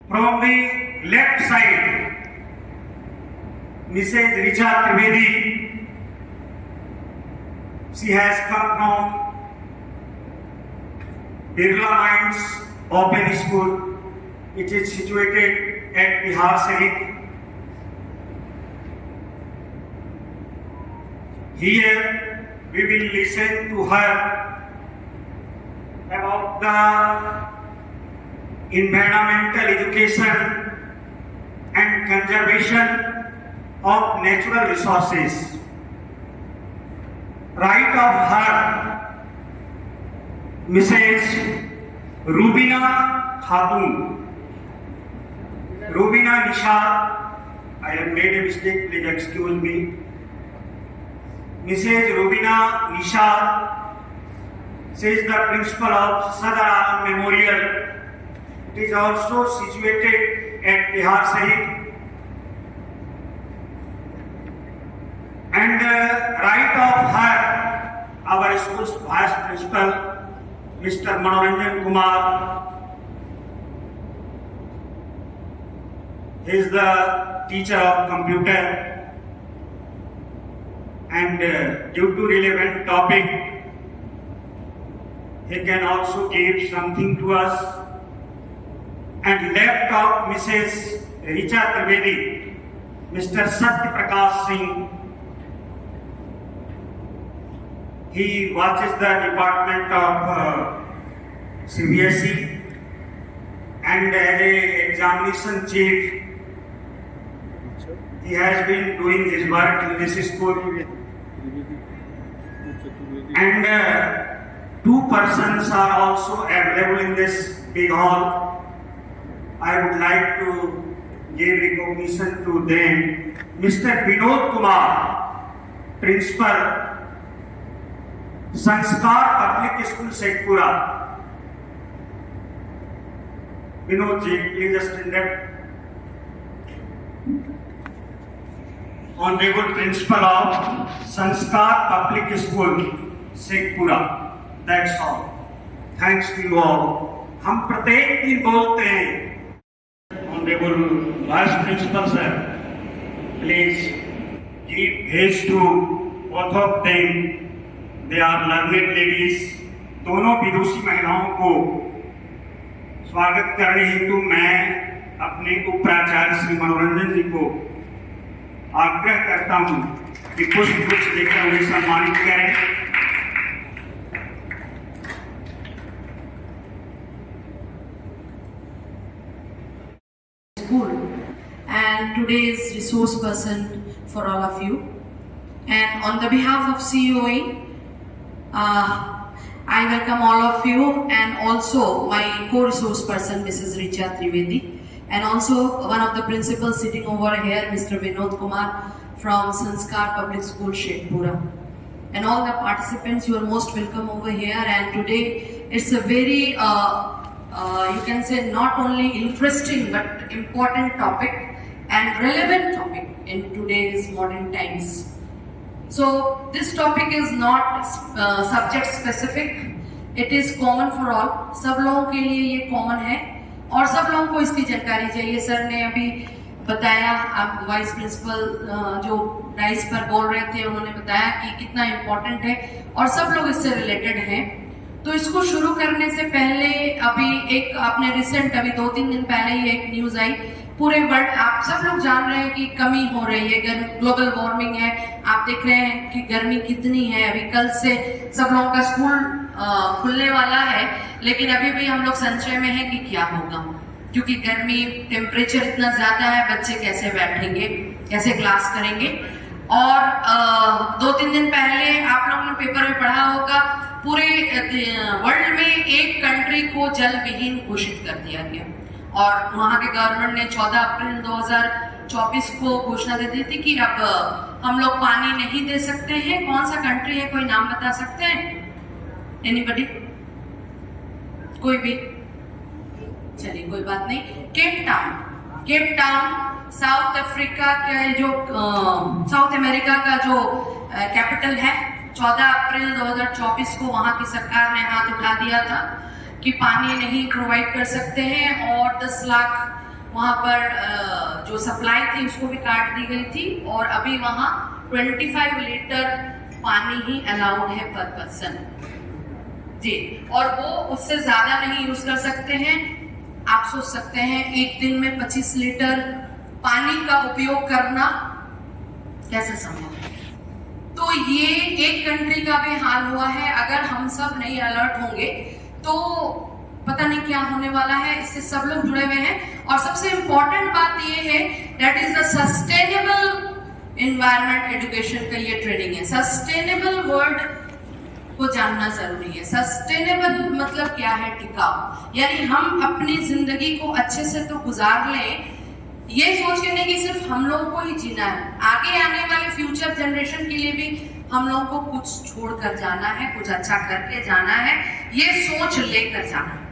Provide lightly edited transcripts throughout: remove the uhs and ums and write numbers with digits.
From the left side, Mrs. Richa Trivedi. She has come from Birla Minds Open School. It is situated at Bihar Sharif. Here we will listen to her about the environmental education and conservation of natural resources. Right of her, Mrs. Rubina Khatun. Rubina Nishad, I have made a mistake, please excuse me. Mrs. Rubina Nishad, she is the principal of Sadar Alam Memorial. It is also situated at Bihar Sharif. And right of her, our school's vice principal, Mr. Manoranjan Kumar. He is the teacher of computer, and due to relevant topic, he can also give something to us. And left of Mrs. Richa Trivedi, Mr. Satya Prakash Singh. He watches the department of CBSE and as a examination chief, he has been doing his work in this school. And two persons are also available in this big hall. I would like to give recognition to them. Mr. Vinod Kumar, Principal, Sanskar Public School, Sheikhpura. Vinod ji, please stand up. Honorable Principal of Sanskar Public School, Sheikhpura. That's all. Thanks to you all. हम प्रत्येक दिन बोलते हैं. Honorable Vice Principal Sir, please give haste to both of them. They are learned ladies. दोनों विदुषी महिलाओं को स्वागत करने हेतु मैं अपने उपप्राचार्य श्री मनोरंजन जी को आग्रह करता हूं कि पुष्प गुच्छ देकर उन्हें सम्मानित करें. School and today's resource person for all of you, and on the behalf of COE, I welcome all of you, and also my co-resource person Mrs. Richa Trivedi, and also one of the principals sitting over here, Mr. Vinod Kumar from Sanskar Public School, Sheikhpura, and all the participants. You are most welcome over here. And today it's a very you can say not only interesting but important topic and relevant topic in today's modern times. So this topic is not subject specific, it is common for all. सब लोगों के लिए ये common है और सब लोगों को इसकी जानकारी चाहिए. सर ने अभी बताया, आप वाइस प्रिंसिपल जो डाइस पर बोल रहे थे उन्होंने बताया कि कितना इम्पोर्टेंट है और सब लोग इससे रिलेटेड हैं. तो इसको शुरू करने से पहले अभी एक आपने रिसेंट अभी 2-3 दिन पहले ही एक न्यूज आई. पूरे वर्ल्ड आप सब लोग जान रहे हैं कि कमी हो रही है, ग्लोबल वार्मिंग है. आप देख रहे हैं कि गर्मी कितनी है. अभी कल से सब लोगों का स्कूल खुलने वाला है, लेकिन अभी भी हम लोग संशय में हैं कि क्या होगा, क्योंकि गर्मी टेम्परेचर इतना ज्यादा है. बच्चे कैसे बैठेंगे, कैसे क्लास करेंगे. और 2-3 दिन पहले आप लोगों ने पेपर में पढ़ा होगा, पूरे वर्ल्ड में एक कंट्री को जल विहीन घोषित कर दिया गया और वहां के गवर्नमेंट ने 14 अप्रैल 2024 को घोषणा दे दी थी कि अब हम लोग पानी नहीं दे सकते हैं. कौन सा कंट्री है, कोई नाम बता सकते हैं? एनीबडी? कोई भी? चलिए कोई बात नहीं. केप टाउन साउथ अफ्रीका के जो साउथ अमेरिका का जो कैपिटल है, 14 अप्रैल 2024 को वहां की सरकार ने हाथ उठा दिया था कि पानी नहीं प्रोवाइड कर सकते हैं और 10 लाख वहाँ पर जो सप्लाई थी उसको भी काट दी गई थी, और अभी वहाँ 25 लीटर पानी ही अलाउड है पर पर्सन जी, और वो उससे ज्यादा नहीं यूज कर सकते हैं। आप सोच सकते हैं एक दिन में 25 लीटर पानी का उपयोग करना कैसे संभव है। तो ये एक कंट्री का भी हाल हुआ है। अगर हम सब नहीं अलर्ट होंगे तो पता नहीं क्या होने वाला है। इससे सब लोग जुड़े हुए हैं, और सबसे इंपॉर्टेंट बात ये है that is the sustainable environment education का ये ट्रेनिंग है। सस्टेनेबल वर्ड को जानना जरूरी है। सस्टेनेबल मतलब क्या है? टिकाऊ, यानी हम अपनी जिंदगी को अच्छे से तो गुजार लें, ये सोच के नहीं कि सिर्फ हम लोगों को ही जीना है, आगे आने वाले फ्यूचर जनरेशन के लिए भी हम लोगों को कुछ छोड़कर जाना है, कुछ अच्छा करके जाना है, ये सोच लेकर जाना है।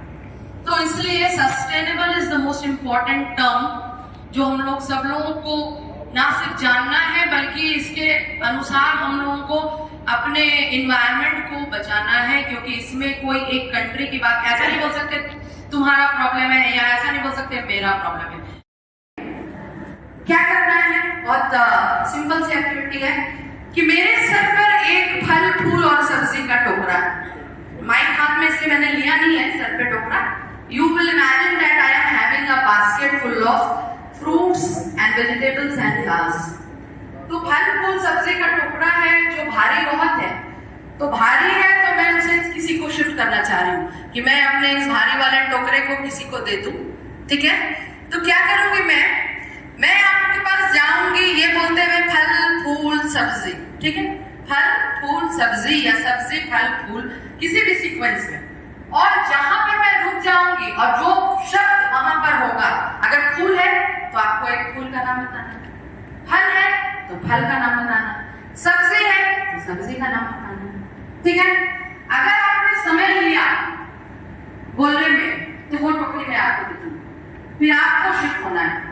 तो इसलिए sustainable is the most important term जो हम लोग सब लोगों को ना सिर्फ जानना है बल्कि इसके अनुसार हम लोगों को अपने इन्वायरमेंट को बचाना है, क्योंकि इसमें कोई एक कंट्री की बात ऐसा नहीं बोल सकते तुम्हारा प्रॉब्लम है, या ऐसा नहीं बोल सकते मेरा प्रॉब्लम है। क्या करना है? बहुत सिंपल सी एक्टिविटी है कि मेरे सर पर एक फल फूल और सब्जी का टोकरा है। माइक हाथ में इसलिए मैंने लिया नहीं है सर पे टोकरा। You will imagine that I am having a basket full of fruits and vegetables and flowers. तो फल फूल सब्जी का टुकड़ा है जो भारी बहुत है, तो भारी है तो मैं उसे किसी को शिफ्ट करना चाह रही हूँ कि मैं अपने इस भारी वाले टोकरे को किसी को दे दूं। ठीक है, तो क्या करूंगी मैं आपके पास जाऊंगी ये बोलते हुए फल फूल सब्जी। ठीक है, फल फूल सब्जी या सब्जी फल फूल किसी भी सीक्वेंस में, और जहां पर मैं रुक जाऊंगी और जो शब्द वहां पर होगा, अगर फूल है तो आपको एक फूल का नाम बताना, फल है तो फल का नाम बताना, सब्जी है तो सब्जी का नाम बताना। ठीक है, अगर आपने समय लिया बोलने में तो वो टोकरी में आपको दे दूंगी, फिर आपको शिफ्ट होना है।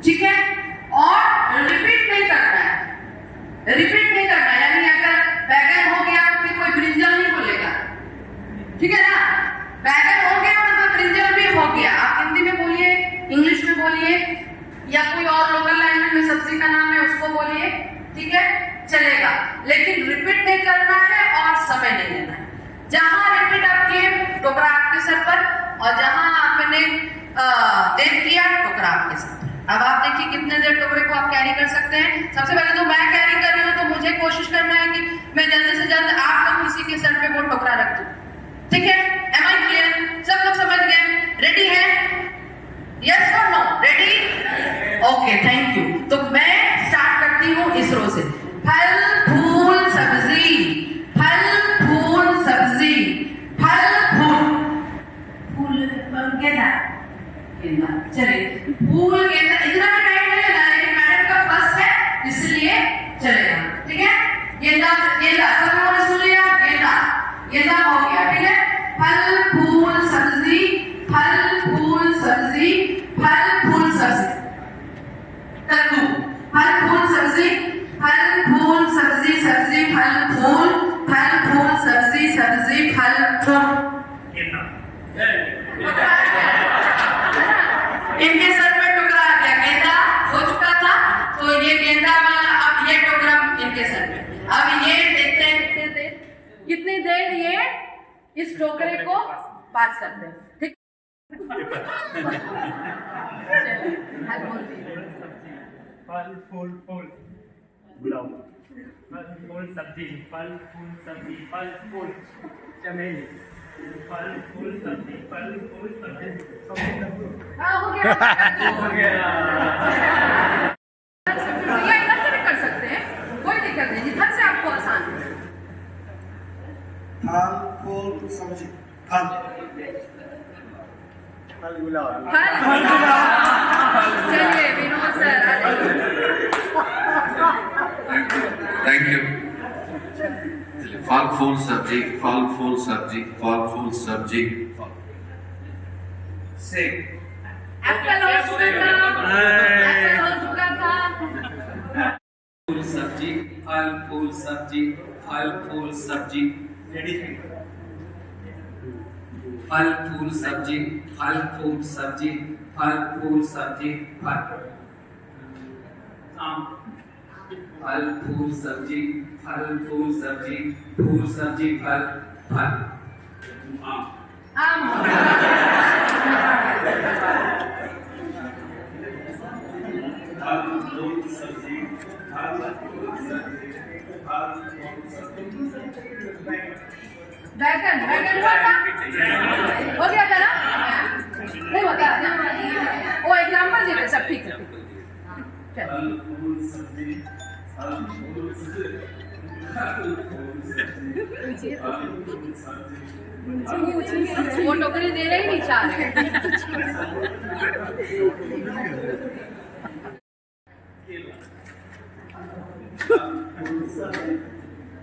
ठीक है, और रिपीट नहीं करना है, रिपीट नहीं करना है, यानी अगर बैगन हो गया तो फिर कोई ब्रिंजल नहीं बोलेगा। ठीक है ना, बैगन हो गया मतलब ब्रिंजल भी हो गया। आप हिंदी में बोलिए, इंग्लिश में बोलिए, या कोई और लोकल लैंग्वेज में सब्जी का नाम है उसको बोलिए। ठीक है, चलेगा, लेकिन रिपीट नहीं करना है और समय नहीं लेना है। जहां रिपीट आप किए टोकरा आपके सर पर, और जहां आपने देख किया टोकरा आपके सर पर। अब आप देखिए कितने देर टोकरे को आप कैरी कर सकते हैं। सबसे पहले तो मैं कैरी कर रही हूँ, तो मुझे कोशिश करना है कि मैं जल्दी से जल्द आप लोग किसी के सर पे वो टोकरा रख दूं। ठीक है, एम आई क्लियर? सब लोग समझ गए? रेडी है? यस और no? Ready? Okay, thank you. तो मैं स्टार्ट करती हूँ इस रो से। फल फूल सब्जी, फल फूल सब्जी, फल फूल फूल गेंदा, गेंदा। चलिए, फूल गेंदा इतना टाइम नहीं लगा, लेकिन मैडम का फर्स्ट है इसलिए चलेगा। ठीक है, गेंदा गेंदा सब लोगों ने सुन लिया? गेंदा गेंदा हो गया। ठीक है, फल फूल सब्जी, फल फूल सब्जी, फल फूल सब्जी। कद्दू, फल फूल सब्जी, फल फूल सब्जी, सब्जी फल फूल सब्जी, सब्जी फल फूल। इनके सर में टुकड़ा आ गया, गेंदा हो चुका था, तो ये गेंदा वाला अब ये टुकड़ा इनके सर में। अब ये देखते हैं कितनी देर ये इस टोकरे को पास करते हैं। ठीक, फल फूल फूल गुलाब, फल फूल सब्जी, फल फूल सब्जी, फल फूल चमेली, फल फूल सब्जी, फल फूल सब्जी। हो गया, हो गया। ये इधर से भी कर सकते हैं, कोई दिक्कत नहीं, जिधर से आपको आसान हो। फल फूल सब्जी, फल फल गुलाब, चलिए विनोद सर आ जाइए। Thank you. फल फूल सब्जी, फल फूल सब्जी, फल फूल सब्जी। सेब, एप्पल हो चुका था, एप्पल हो चुका था। फूल सब्जी, फल फूल सब्जी, फल फूल सब्जी। फल फूल सब्जी, फल फूल सब्जी, फल फूल सब्जी फल आम फल फूल सब्जी फूल सब्जी फल फल आम आम फल फूल सब्जी फल फूल सब्जी फल फूल सब्जी बैगन बैगन हुआ था हो गया था ना नहीं होता वो एग्जाम्पल दे दे सब ठीक है चल फल फूल सब्जी फल फूल सब्जी फल फूल सब्जी वो टोकरी दे रहे ही नहीं चाह रहे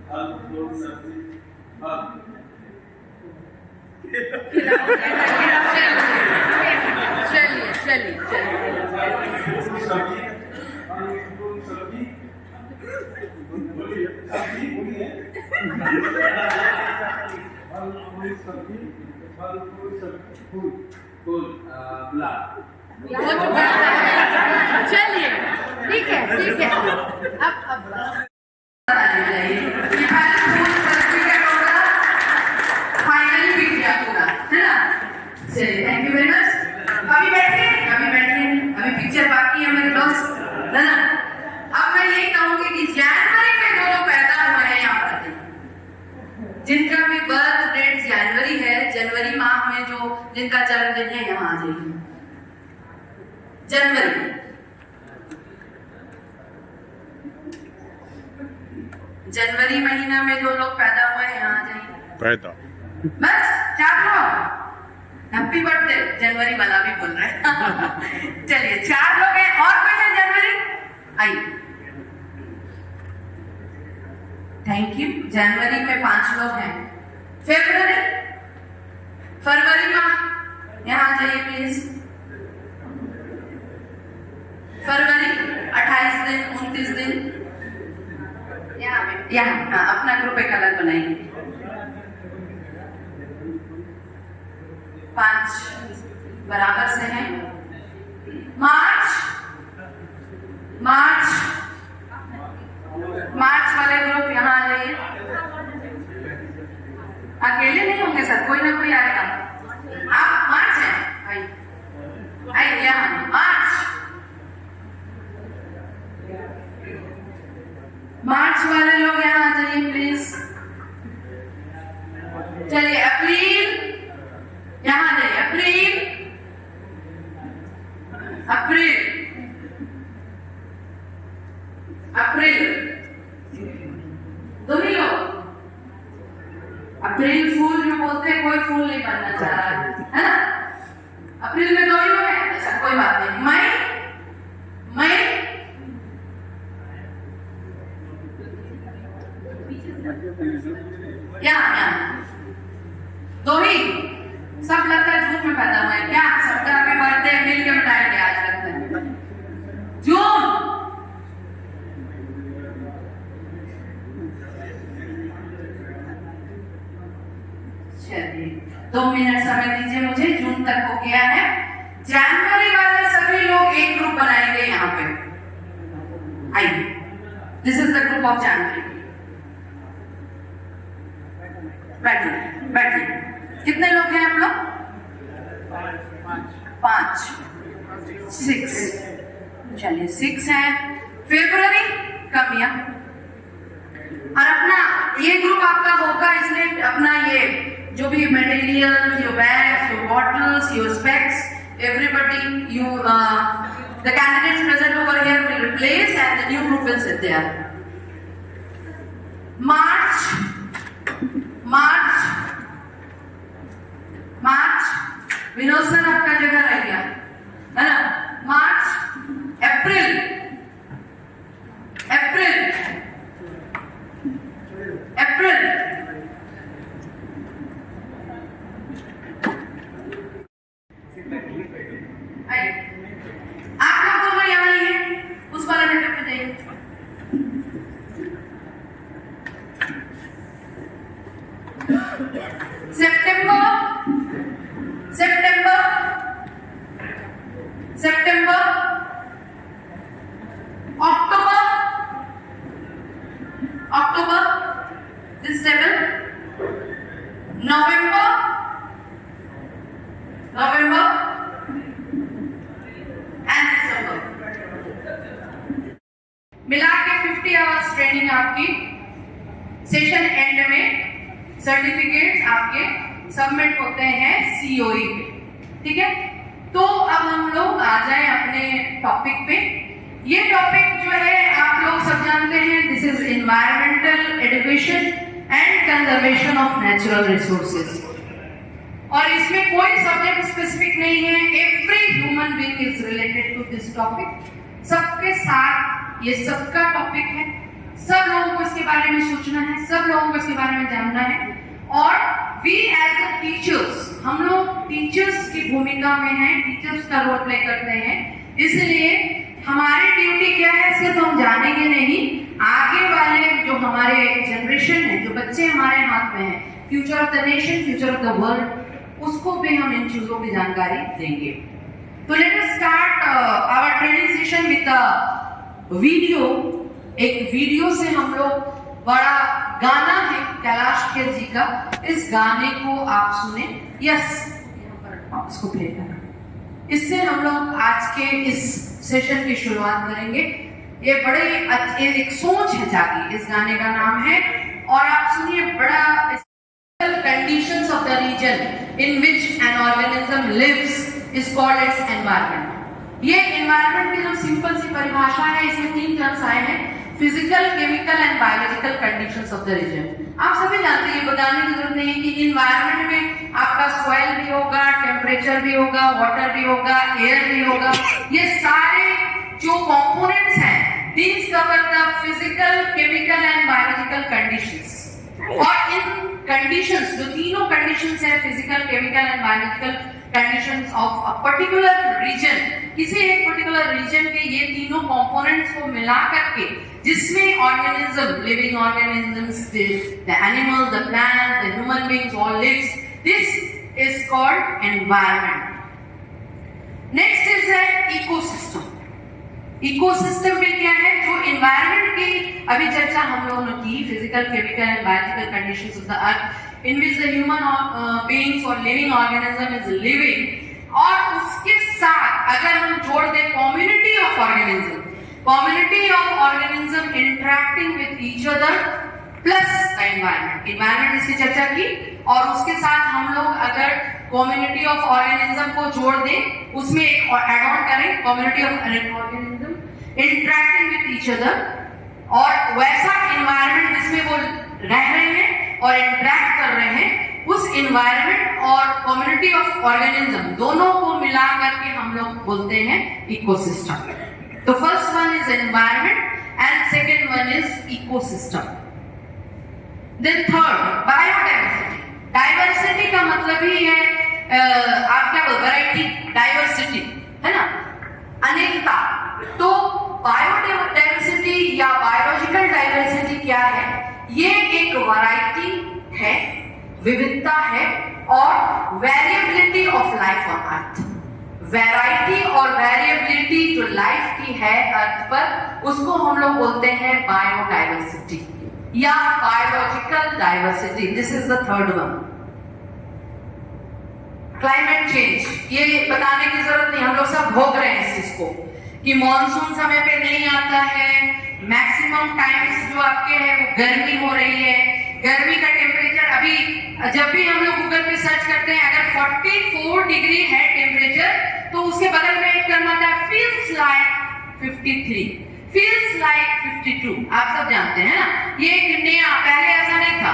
फल फूल सब्जी फल चलिए चलिए चलिए सब्जी फल फूल सब्जी बोलिए सब्जी बोलिए फल फूल सब्जी फल फूल सब्जी फूल फूल गुलाब हो चुका है चलिए ठीक है अब फाइनली पिक किया पूरा है ना। चलिए थैंक यू वेरी मच। अभी बैठिए अभी पिक्चर बाकी है मेरे दोस्त है ना। अब मैं यही कहूंगी कि जनवरी में जो लोग पैदा हुए हैं यहाँ पर जिनका भी बर्थ डेट जनवरी है, जनवरी माह में जो जिनका जन्मदिन है यहाँ आ जाइए। जनवरी महीना में जो लोग पैदा हुए हैं यहाँ आ जाइए। बस 4 लोग। हैप्पी बर्थडे जनवरी वाला भी बोल रहे हैं चलिए 4 लोग हैं और कोई है जनवरी आइए। Thank you. जनवरी में 5 लोग हैं। फरवरी माह यहाँ आ जाइए प्लीज। फरवरी 28 दिन 29 दिन यहाँ अपना ग्रुप एक अलग बनाइए। 5 बराबर से हैं। मार्च वाले ग्रुप यहाँ आ जाइए। अकेले नहीं होंगे सर, कोई ना कोई आएगा। आप मार्च हैं, आइए यहाँ मार्च वाले लोग यहाँ आ जाइए प्लीज। चलिए अप्रैल यहाँ आ जाइए। अप्रैल 2 ही लोग। अप्रैल फूल जो बोलते हैं कोई फूल नहीं बनना चाह रहा है ना। अप्रैल में 2 ही लोग हैं। अच्छा कोई बात नहीं। मई यहाँ 2 ही। सब लगता है जून में पैदा हुए हैं क्या? सबका हैप्पी बर्थडे मिल के मनाएंगे आज लगता है। जून चलिए 2 मिनट समय दीजिए मुझे। जून तक हो गया है। जनवरी वाले सभी लोग एक ग्रुप बनाएंगे यहाँ पे। आइए this is the group of January. बैठिए। कितने लोग हैं आप लोग? 5 6 चलिए 6 हैं। फरवरी कमियां और अपना ये ग्रुप आपका होगा इसलिए अपना ये जो भी material, your bags, your bottles, your specs, everybody you the candidates present over here will replace and the new group will sit there. March Vinod sir आपका जगह रह गया है ना। मार्च अप्रैल आप लोग दोनों यहाँ ही हैं। उस वाले जगह पे जाइए। सितंबर October, this table, November, and December. मिला के 50 आवर्स ट्रेनिंग आपकी, सेशन एंड में सर्टिफिकेट्स आपके सबमिट होते हैं COE पे, ठीक है। तो अब हम लोग आ जाए अपने टॉपिक पे। ये टॉपिक जो है आप लोग सब जानते हैं, this is environmental education and conservation of natural resources. और इसमें कोई सब्जेक्ट स्पेसिफिक नहीं है, every human being is related to this topic. सबके साथ ये सबका टॉपिक है, सब लोगों को इसके बारे में सोचना है, सब लोगों को इसके बारे में जानना है। और वी एज अ टीचर्स, हम लोग टीचर्स की भूमिका में हैं, टीचर्स का रोल प्ले करते हैं, इसलिए हमारी ड्यूटी क्या है, सिर्फ हम जानेंगे नहीं, आगे वाले जो हमारे जनरेशन है, जो बच्चे हमारे हाथ में हैं, future of the nation, future of the world, उसको भी हम इन चीजों की जानकारी देंगे। तो let us start our training session with a video. एक वीडियो से हम लोग, बड़ा गाना है कैलाश खेर जी का, इस गाने को आप सुने। यस, इसको प्ले करना। इससे हम लोग आज के इस सेशन की शुरुआत करेंगे। ये बड़े एक सोच है जागी, इस गाने का नाम है, और आप सुनिए। बड़ा conditions of the region in which an organism lives is called its environment. ये एनवायरनमेंट की जो सिंपल सी परिभाषा है, इसमें 3 टर्म्स आए हैं, physical, chemical and biological conditions of the region. आप सभी जानते हैं, बताने की जरूरत नहीं है कि एनवायरनमेंट में आपका सॉइल भी होगा, टेम्परेचर भी होगा, वाटर भी होगा, एयर भी होगा। ये सारे जो कंपोनेंट्स हैं, these cover the physical, chemical and biological conditions. और इन कंडीशंस, जो तीनों कंडीशंस हैं, physical, chemical and biological conditions of a particular region, किसी एक पर्टिकुलर रीजन के ये तीनों कंपोनेंट्स को मिला करके, जिसमें organism, living organisms, the animal, the plant, the human beings all lives, this is called environment. Next is ecosystem. Ecosystem में क्या है, जो एनवायरनमेंट की अभी चर्चा हम लोगों ने की, physical, chemical and biological conditions of the earth in which the human beings or living organism is living, और उसके साथ अगर हम जोड़ दें community of organism interacting with each other plus the environment इसकी चर्चा की, और उसके साथ हम लोग अगर community of organism को जोड़ दें, उसमें एक add on करें community of organism interacting with each other, और वैसा environment जिसमें वो रह रहे हैं और इंटरैक्ट कर रहे हैं, उस एनवायरनमेंट और कम्युनिटी ऑफ ऑर्गेनिज्म दोनों को मिला करके हम लोग बोलते हैं इकोसिस्टम। तो first one is environment and second one is ecosystem. Then third, biodiversity. Diversity का मतलब ही है आप क्या बोल, वैरायटी, डाइवर्सिटी है ना, अनेकता। तो बायोडाइवर्सिटी या बायोलॉजिकल डाइवर्सिटी क्या है, ये एक वैरायटी है, विविधता है, और variability of life on earth. Variety और वेरिएबिलिटी जो लाइफ की है अर्थ पर, उसको हम लोग बोलते हैं बायोडाइवर्सिटी या biological diversity. This is the third one. Climate change, ये बताने की जरूरत नहीं, हम लोग सब भोग रहे हैं इस चीज को कि मॉनसून समय पे नहीं आता है, मैक्सिमम टाइम्स जो आपके है वो गर्मी हो रही है, गर्मी का टेम्परेचर अभी जब भी हम लोग गूगल पे सर्च करते हैं, अगर 44 डिग्री है टेम्परेचर, तो उसके बगल में एक टर्म आता है फील्स लाइक 53, फील्स लाइक 52। आप सब जानते हैं ना, ये एक नया, पहले ऐसा नहीं था।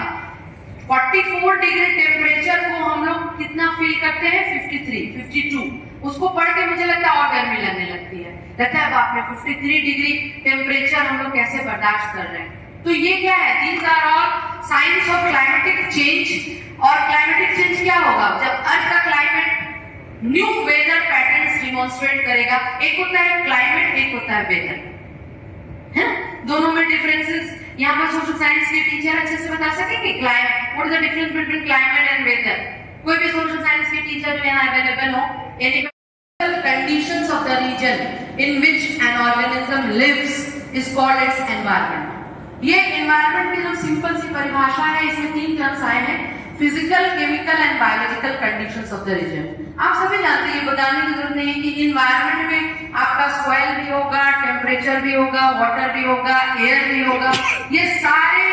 44 डिग्री टेम्परेचर को हम लोग कितना फील करते हैं, 53, 52। उसको पढ़ के मुझे लगता है और गर्मी लगने लगती है, लगता है बाप रे 53 डिग्री टेम्परेचर हम लोग कैसे बर्दाश्त कर रहे हैं। तो ये क्या है, these are all science of climatic change. और क्लाइमेटिक चेंज क्या होगा, जब अर्थ का climate new weather patterns demonstrate करेगा। एक होता है क्लाइमेट, एक होता है वेदर, है ना, दोनों में डिफरेंसेस यहाँ पर सोशल साइंस के टीचर अच्छे से बता सकेंगे। Climate, what is the difference between climate and weather? कोई भी सोशल साइंस के टीचर जो यहाँ अवेलेबल हो, यानी conditions of the region in which an organism lives is called its environment. ये एनवायरनमेंट की जो सिंपल सी परिभाषा है, इसमें 3 टर्म्स आए हैं, physical, chemical and biological conditions of the region. आप सभी जानते हैं, ये बताने की जरूरत नहीं है कि एनवायरनमेंट में आपका सॉइल भी होगा, टेम्परेचर भी होगा, वाटर भी होगा, एयर भी होगा। ये सारे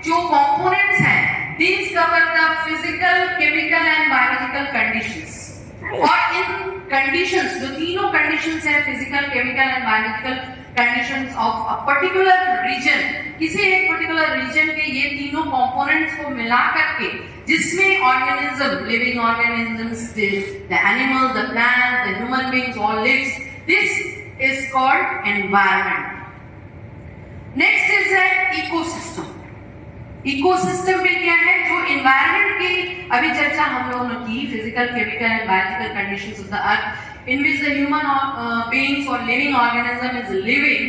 जो कंपोनेंट्स हैं, these cover the physical, chemical and biological conditions. और इन कंडीशंस, जो तीनों कंडीशंस हैं, physical, chemical and biological conditions of a particular region, किसी एक पर्टिकुलर रीजन के ये तीनों कंपोनेंट्स को मिला करके जिसमें organism, living organisms, the animal, the plant, the human beings all lives, this is called environment. Next is ecosystem. Ecosystem में क्या है, जो एनवायरनमेंट की अभी चर्चा हम लोगों ने की, physical, chemical and biological conditions of the earth in which the human beings और लिविंग ऑर्गेनिज्म इज लिविंग,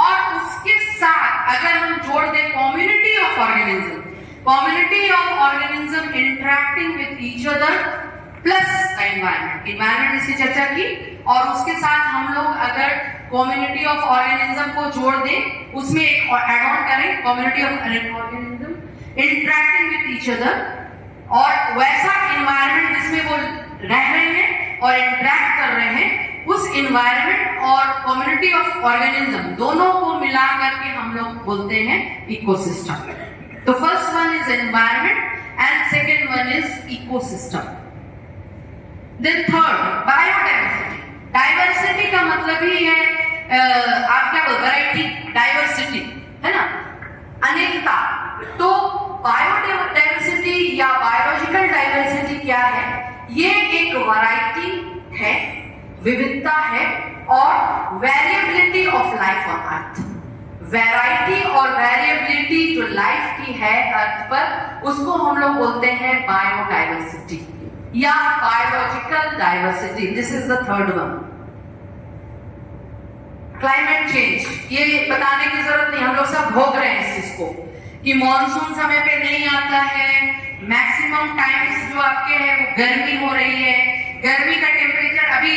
और उसके साथ अगर हम जोड़ दें community of organism, community of organism interacting with each other plus the environment, environment इसकी चर्चा की, और उसके साथ हम लोग अगर कम्युनिटी ऑफ ऑर्गेनिज्म को जोड़ दें, उसमें एक ऐड ऑन करें, community of organism interacting with each other, और वैसा एनवायरनमेंट जिसमें वो रह रहे हैं और इंटरेक्ट कर रहे हैं, उस एनवायरनमेंट और कम्युनिटी ऑफ ऑर्गेनिज्म दोनों को मिला करके हम लोग बोलते हैं इकोसिस्टम। तो first one is environment and second one is ecosystem. Then third, biodiversity. Diversity का मतलब ही है आप क्या बोलते, वैरायटी, डाइवर्सिटी है ना, अनेकता। तो बायोडाइवर्सिटी या बायोलॉजिकल डाइवर्सिटी क्या है, ये एक वैरायटी है, विविधता है, और variability of life on earth. Variety और वेरिएबिलिटी जो लाइफ की है अर्थ पर, उसको हम लोग बोलते हैं बायोडाइवर्सिटी या biological diversity. This is the third one. Climate change, ये बताने की जरूरत नहीं, हम लोग सब भोग रहे हैं इस चीज को कि मॉनसून समय पे नहीं आता है, मैक्सिमम टाइम्स जो आपके हैं वो गर्मी हो रही है, गर्मी का टेम्परेचर अभी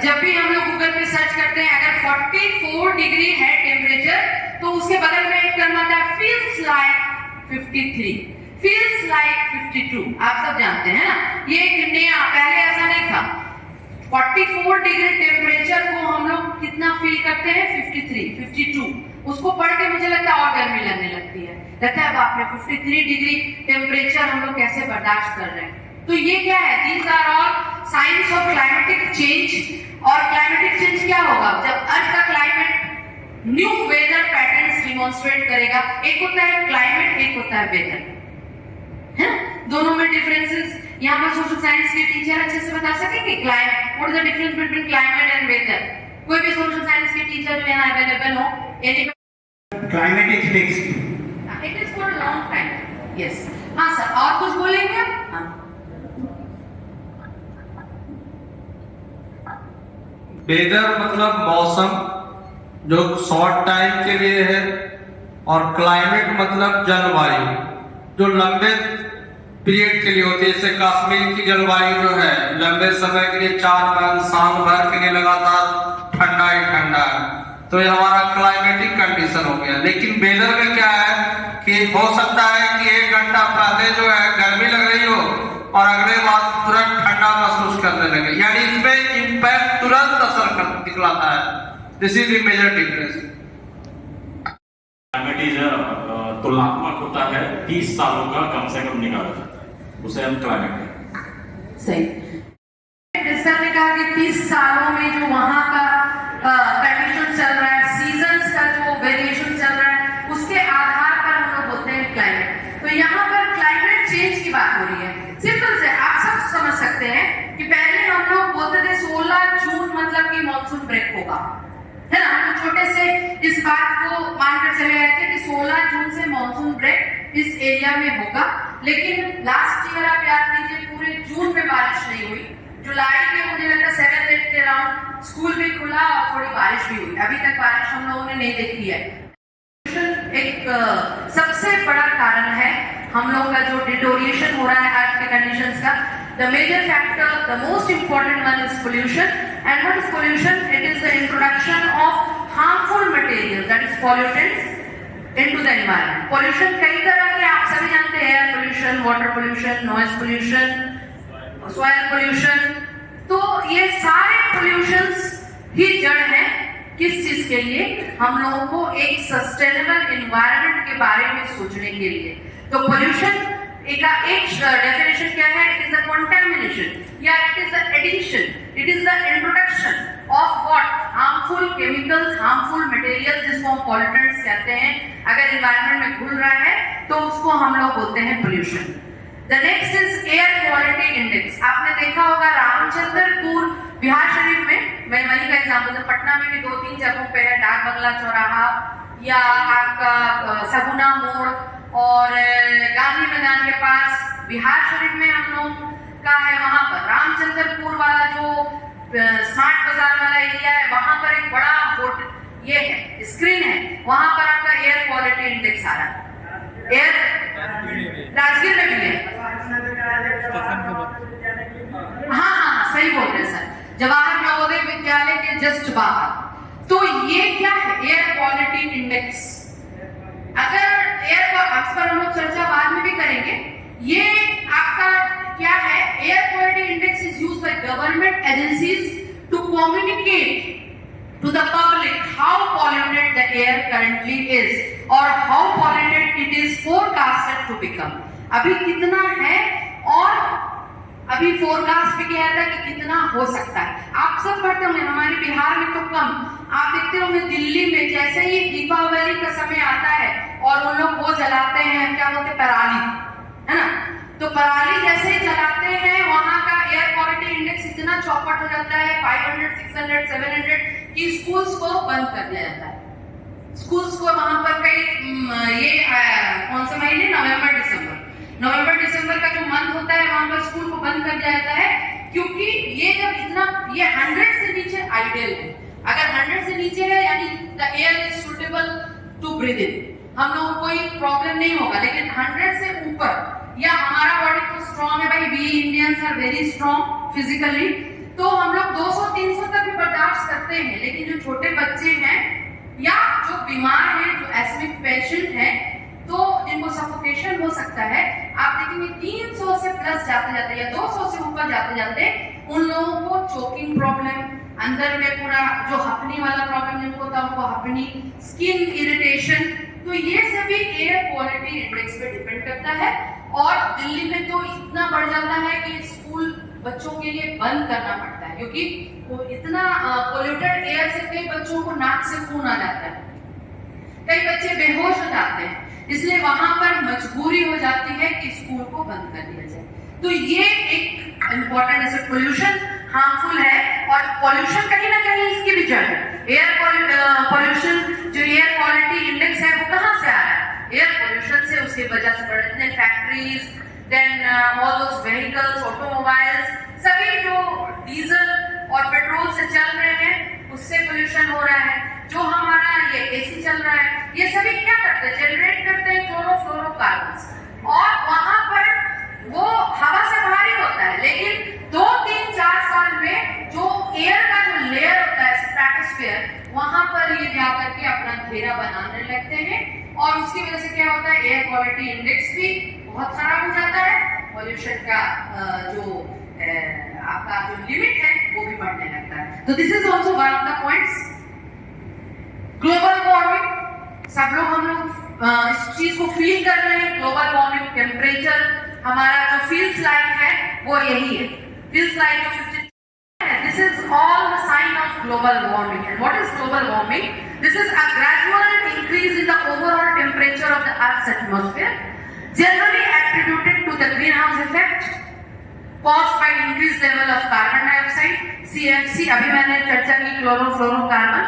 जब भी हम लोग गूगल पे सर्च करते हैं, अगर 44 डिग्री है टेम्परेचर, तो उसके बगल में एक टर्म आता है फील्स लाइक 53, फील्स लाइक 52। आप सब जानते हैं ना, ये एक नया, पहले ऐसा नहीं था। 44 डिग्री टेम्परेचर को हम लोग कितना फील करते हैं, 53, 52। उसको पढ़ के मुझे लगता है और गर्मी लगने लगती है, लगता है बाप रे 53 डिग्री टेम्परेचर हम लोग कैसे बर्दाश्त कर रहे हैं। तो ये क्या है, these are all science of climatic change. और क्लाइमेटिक चेंज क्या होगा, जब अर्थ का climate new weather patterns demonstrate करेगा। एक होता है क्लाइमेट, एक होता है वेदर, है दोनों में डिफरेंसेस यहाँ पर सोशल साइंस के टीचर अच्छे से बता सकेंगे। Climate, what is the difference between climate and weather? कोई भी सोशल साइंस के टीचर जो यहाँ अवेलेबल हो, any climate is fixed, it is for a long time. Yes, हाँ सर, और कुछ बोलेंगे आप? हाँ, वेदर मतलब मौसम जो शॉर्ट टाइम के लिए है, और क्लाइमेट मतलब जलवायु जो लंबे पीरियड के लिए होती है। जैसे कश्मीर की जलवायु जो है लंबे समय के लिए 4 माह साल भर के लिए लगातार ठंडा ही ठंडा है, तो ये हमारा क्लाइमेटिक कंडीशन हो गया। लेकिन वेदर में क्या है कि हो सकता है कि 1 घंटा पहले जो है गर्मी लग रही हो और अगले बाद तुरंत ठंडा महसूस करने लगे, यानी इसमें इम्पैक्ट तुरंत असर दिखलाता है। This is the major difference. Climate is तुलनात्मक होता है, 30 सालों का कम से कम निकाला जाता है, उसे हम क्लाइमेट कहते हैं। सही। सर ने कहा कि 30 सालों में जो वहां का कंडीशन चल रहा है, सीजन्स का जो वेरिएशन चल रहा है, उसके आधार पर हम लोग बोलते हैं क्लाइमेट। तो यहाँ पर क्लाइमेट चेंज की बात हो रही है। सिंपल से आप सब समझ सकते हैं कि पहले हम लोग बोलते थे 16 जून मतलब कि मॉनसून ब्रेक होगा, है ना। हम छोटे से इस बात को मानकर चले आए थे कि 16 जून से मॉनसून ब्रेक इस एरिया में होगा। लेकिन लास्ट ईयर आप याद कीजिए, पूरे जून में बारिश नहीं हुई। जुलाई के मुझे लगता है 7-8 के अराउंड स्कूल भी खुला और थोड़ी बारिश भी हुई। अभी तक बारिश हम लोगों ने नहीं देखी है। एक सबसे बड़ा कारण है हम लोग का जो डिटोरिएशन हो रहा है अर्थ के कंडीशंस का। The major factor, the most important one is pollution. And what is pollution? It is the introduction of harmful materials, that is pollutants, into the environment. Pollution कई तरह के आप सभी जानते हैं, air pollution, water pollution, noise pollution, soil pollution. तो ये सारे pollutions ही जड़ है किस चीज के लिए? हम लोगों को एक सस्टेनेबल एनवायरनमेंट के बारे में सोचने के लिए. तो पोल्यूशन एक डेफिनेशन क्या है? इट इज द कंटामिनेशन या it is the addition, it is the introduction of what? Harmful chemicals, harmful material, जिसको हम पॉल्यूटेंट्स कहते हैं. अगर एनवायरनमेंट में घुल रहा है तो उसको हम लोग बोलते हैं pollution. The next is air quality index. आपने देखा होगा रामचंद्रपुर बिहार शरीफ में, मैं वहीं का एग्जाम्पल दूं, पटना में भी 2-3 जगहों पे है, डाक बंगला चौराहा या आपका सगुना मोड़ और गांधी मैदान के पास. बिहार शरीफ में हम लोग का है, वहां पर रामचंद्रपुर वाला जो स्मार्ट बाजार वाला एरिया है, वहां पर एक बड़ा बोर्ड ये है, स्क्रीन है, वहां पर आपका एयर क्वालिटी इंडेक्स आ रहा है. राजगीर में भी है. हाँ, सही बोल रहे सर, जवाहर नवोदय विद्यालय के जस्ट बाहर. तो ये क्या है? Air quality index. अगर इस पर हम लोग चर्चा बाद में भी करेंगे. ये आपका क्या है? Air quality index is used by government agencies to communicate to the public how polluted the air currently is or how polluted it is forecasted to become. अभी कितना है और अभी फोरकास्ट भी किया था कि कितना हो सकता है. आप सब पढ़ते होंगे, हमारे बिहार में तो कम. आप देखते होंगे दिल्ली में जैसे ही दीपावली का समय आता है और उन लोग वो जलाते हैं, क्या बोलते हैं, पराली, है ना. तो पराली जैसे ही जलाते हैं वहां का एयर क्वालिटी इंडेक्स इतना चौपट हो जाता है, 500, 600, 700 कि स्कूल्स को बंद कर दिया जाता है. स्कूल्स को वहां पर कई कौन से महीने? नवंबर दिसंबर का जो मंथ होता है वहां पर स्कूल को बंद कर दिया जाता है, क्योंकि ये जब इतना 100 से नीचे आइडियल है. अगर 100 से नीचे है यानी the air is suitable to breathe in, हम लोगों को कोई प्रॉब्लम नहीं होगा. लेकिन 100 से ऊपर या हमारा बॉडी तो स्ट्रॉन्ग है भाई, we Indians are very strong physically, तो हम लोग 200-300 तक भी बर्दाश्त करते हैं. लेकिन जो छोटे बच्चे हैं या जो बीमार हैं, जो एस्मिक पेशेंट हैं, तो जिनको सफोकेशन हो सकता है, आप देखेंगे 300 से प्लस जाते जाते या 200 से ऊपर जाते जाते उन लोगों को चोकिंग प्रॉब्लम, अंदर में पूरा जो हपनी वाला प्रॉब्लम जिनको होता है उनको हपनी, स्किन इरिटेशन. तो ये सभी एयर क्वालिटी इंडेक्स पे डिपेंड करता है. और दिल्ली में तो इतना बढ़ जाता है कि स्कूल बच्चों के लिए बंद करना पड़ता है, क्योंकि वो इतना पोल्यूटेड एयर से कई बच्चों को नाक से खून आ जाता है, कई बच्चे बेहोश हो जाते हैं. इसलिए वहां पर मजबूरी हो जाती है कि स्कूल को बंद कर दिया जाए. तो ये एक इंपॉर्टेंट ऐसे पोल्यूशन हार्मफुल है. और पोल्यूशन कहीं ना कहीं इसकी भी जड़ है. एयर पोल्यूशन जो एयर क्वालिटी इंडेक्स है वो कहाँ से आ रहा है? एयर पोल्यूशन से. उसकी वजह से बढ़ते हैं factories, then all those vehicles, automobiles, सभी जो डीजल और पेट्रोल से चल रहे हैं उससे पोल्यूशन हो रहा है. जो हमारा ये एसी चल रहा है, ये सभी क्या करते हैं? जनरेट करते हैं क्लोरोफ्लोरोकार्बन्स, और वहां पर वो हवा से भारी होता है. लेकिन 2-3-4 साल में जो एयर का जो लेयर होता है, स्ट्रेटोस्फीयर, वहां पर ये जाकर के अपना घेरा बनाने लगते हैं. और उसकी वजह से क्या होता है? एयर क्वालिटी इंडेक्स भी बहुत खराब हो जाता है. पोल्यूशन का जो आपका जो लिमिट है वो भी बढ़ने लगता है. तो this is also one of the points. Global warming, सब लोग हम लोग इस चीज को फील कर रहे हैं. ग्लोबल वार्मिंग, टेम्परेचर हमारा जो फील्स लाइक है वो यही है. फील्स लाइक जो 50. This is all the sign of global warming. And what is global warming? This is a gradual increase in the overall temperature of the Earth's atmosphere, generally attributed to the greenhouse effect caused by increased level of carbon dioxide, CFC, अभी मैंने चर्चा की, chlorofluorocarbon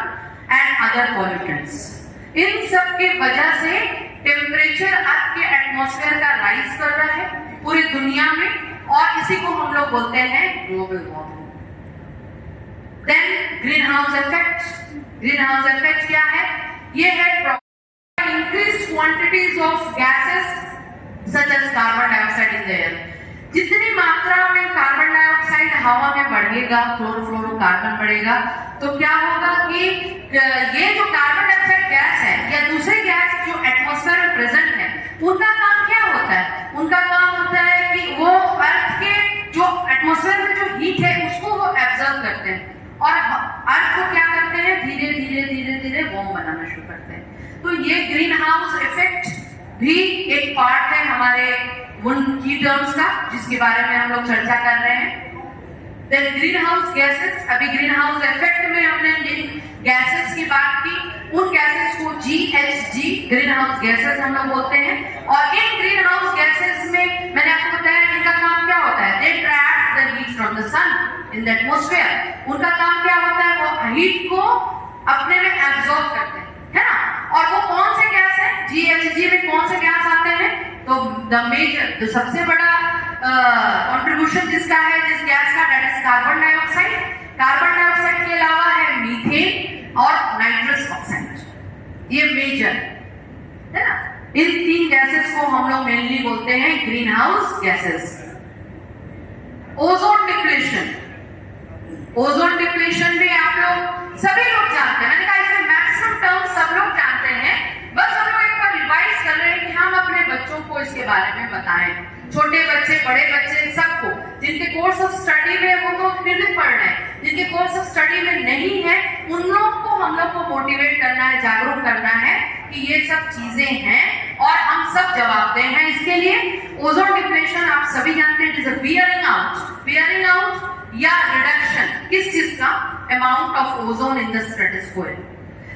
and other pollutants. इन सब की वजह से temperature अर्थ के atmosphere का राइज कर रहा है पूरी दुनिया में, और इसी को हम लोग बोलते हैं global warming. Then green house effect क्या है? ये है increased quantities of gases such as carbon dioxide in the air. जितनी मात्रा में कार्बन डाइऑक्साइड हवा में बढ़ेगा, क्लोरोफ्लोरोकार्बन बढ़ेगा, तो क्या होगा कि ये जो कार्बन डाइऑक्साइड गैस है या दूसरे गैस जो तो ये ग्रीन हाउस इफेक्ट भी एक पार्ट है हमारे उन की टर्म्स का जिसके बारे में हम लोग चर्चा कर रहे हैं। देन ग्रीन हाउस गैसेस, अभी ग्रीन हाउस इफेक्ट में हमने जिन गैसेस की बात की, उन गैसेस को GHG ग्रीन हाउस गैसेस हम लोग बोलते हैं। और इन ग्रीन हाउस गैसेस में मैंने आपको बताया इनका काम क्या होता है, they trap the heat from the sun in the atmosphere. उनका काम क्या होता है, वो हीट को अपने में एब्जॉर्ब करते हैं, है ना। और वो कौन से गैस है, GHG में कौन से गैस आते हैं, तो द मेजर, जो सबसे बड़ा कंट्रीब्यूशन जिसका है जिस गैस का, that is carbon dioxide. Carbon dioxide के अलावा है मीथेन और नाइट्रस ऑक्साइड, ये मेजर है ना। इन तीन गैसेस को हम लोग मेनली बोलते हैं green house gases. Ozone depletion, ozone depletion भी आप लोग सभी लोग जानते हैं, मैंने कहा इसमें मैक्सिमम टर्म सब लोग जानते हैं, बस हम लोग एक बार रिवाइज कर रहे हैं कि हम अपने बच्चों को इसके बारे में बताएं, छोटे बच्चे बड़े बच्चे सबको। जिनके कोर्स ऑफ स्टडी में वो तो फिर भी पढ़ रहे हैं, जिनके कोर्स ऑफ स्टडी में नहीं है उन लोग को हम लोग को मोटिवेट करना है, जागरूक करना है कि ये सब चीजें हैं और हम सब जवाबदेह हैं इसके लिए। ओजोन डिप्लेशन आप सभी जानते हैं, it is a wearing out या रिडक्शन किस चीज का, amount of ozone in the stratosphere.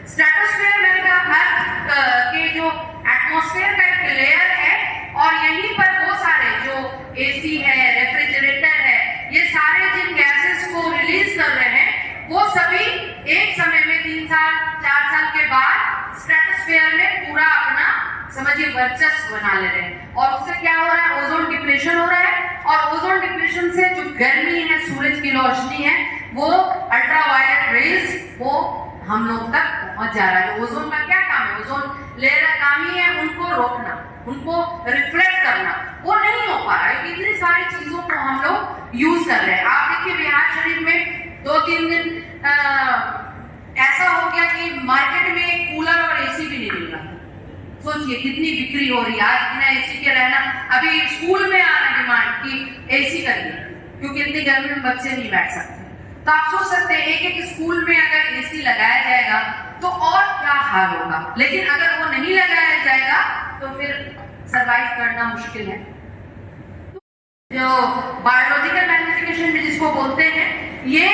Stratosphere मैंने कहा अर्थ के जो एटमॉस्फेयर का एक लेयर है और यहीं पर वो सारे जो AC है, रेफ्रिजरेटर है, ये सारे जिन गैसेस को रिलीज कर रहे हैं वो सभी एक समय में 3 साल 4 साल के बाद स्ट्रेटोस्फीयर में पूरा अपना समझिए वर्चस्व बना ले रहे हैं। और उससे क्या हो रहा है, ओजोन डिप्लेशन हो रहा है। और ओजोन डिप्लेशन से जो गर्मी है, सूरज की रोशनी है, वो अल्ट्रावायलेट रेज वो हम लोग तक पहुंच जा रहा है। ओजोन का क्या काम है, ओजोन लेयर का काम ही है उनको रोकना, उनको रिफ्लेक्ट करना, वो नहीं हो पा रहा है। इतनी सारी चीजों को हम लोग यूज कर रहे हैं। आप देखिए बिहार शरीफ में 2-3 दिन ऐसा हो गया कि मार्केट में कूलर और AC भी नहीं मिल रहा। सोचिए कितनी बिक्री हो रही है आज बिना AC के रहना। अभी स्कूल में आ रहा है डिमांड कि AC करिए, क्योंकि इतनी गर्मी में बच्चे नहीं बैठ सकते। तो आप सोच सकते हैं एक स्कूल में अगर AC लगाया जाएगा तो और क्या हाल होगा। लेकिन अगर वो नहीं लगाया जाएगा तो फिर सरवाइव करना मुश्किल है। जो बायोलॉजिकल मैग्निफिकेशन भी जिसको बोलते हैं, ये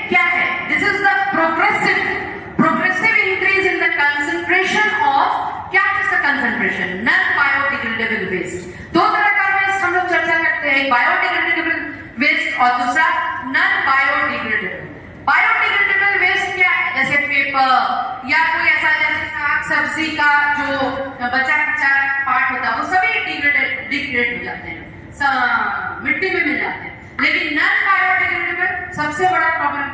क्या है, this is the progressive increase in the concentration of, क्या है इसका कंसंट्रेशन, नॉन बायोडिग्रेडेबल वेस्ट। 2 तरह का वेस्ट हम लोग चर्चा करते हैं, बायोडिग्रेडेबल वेस्ट और दूसरा नॉन बायोडिग्रेडेबल। बायोडिग्रेडेबल वेस्ट क्या है, जैसे पेपर या कोई ऐसा जैसे साग सब्जी का जो बचा खुचा पार्ट होता है वो सभी डिग्रेड हो जाते हैं, मिट्टी में मिल जाते हैं। लेकिन नॉन बायोडिग्रेडेबल सबसे बड़ा प्रॉब्लम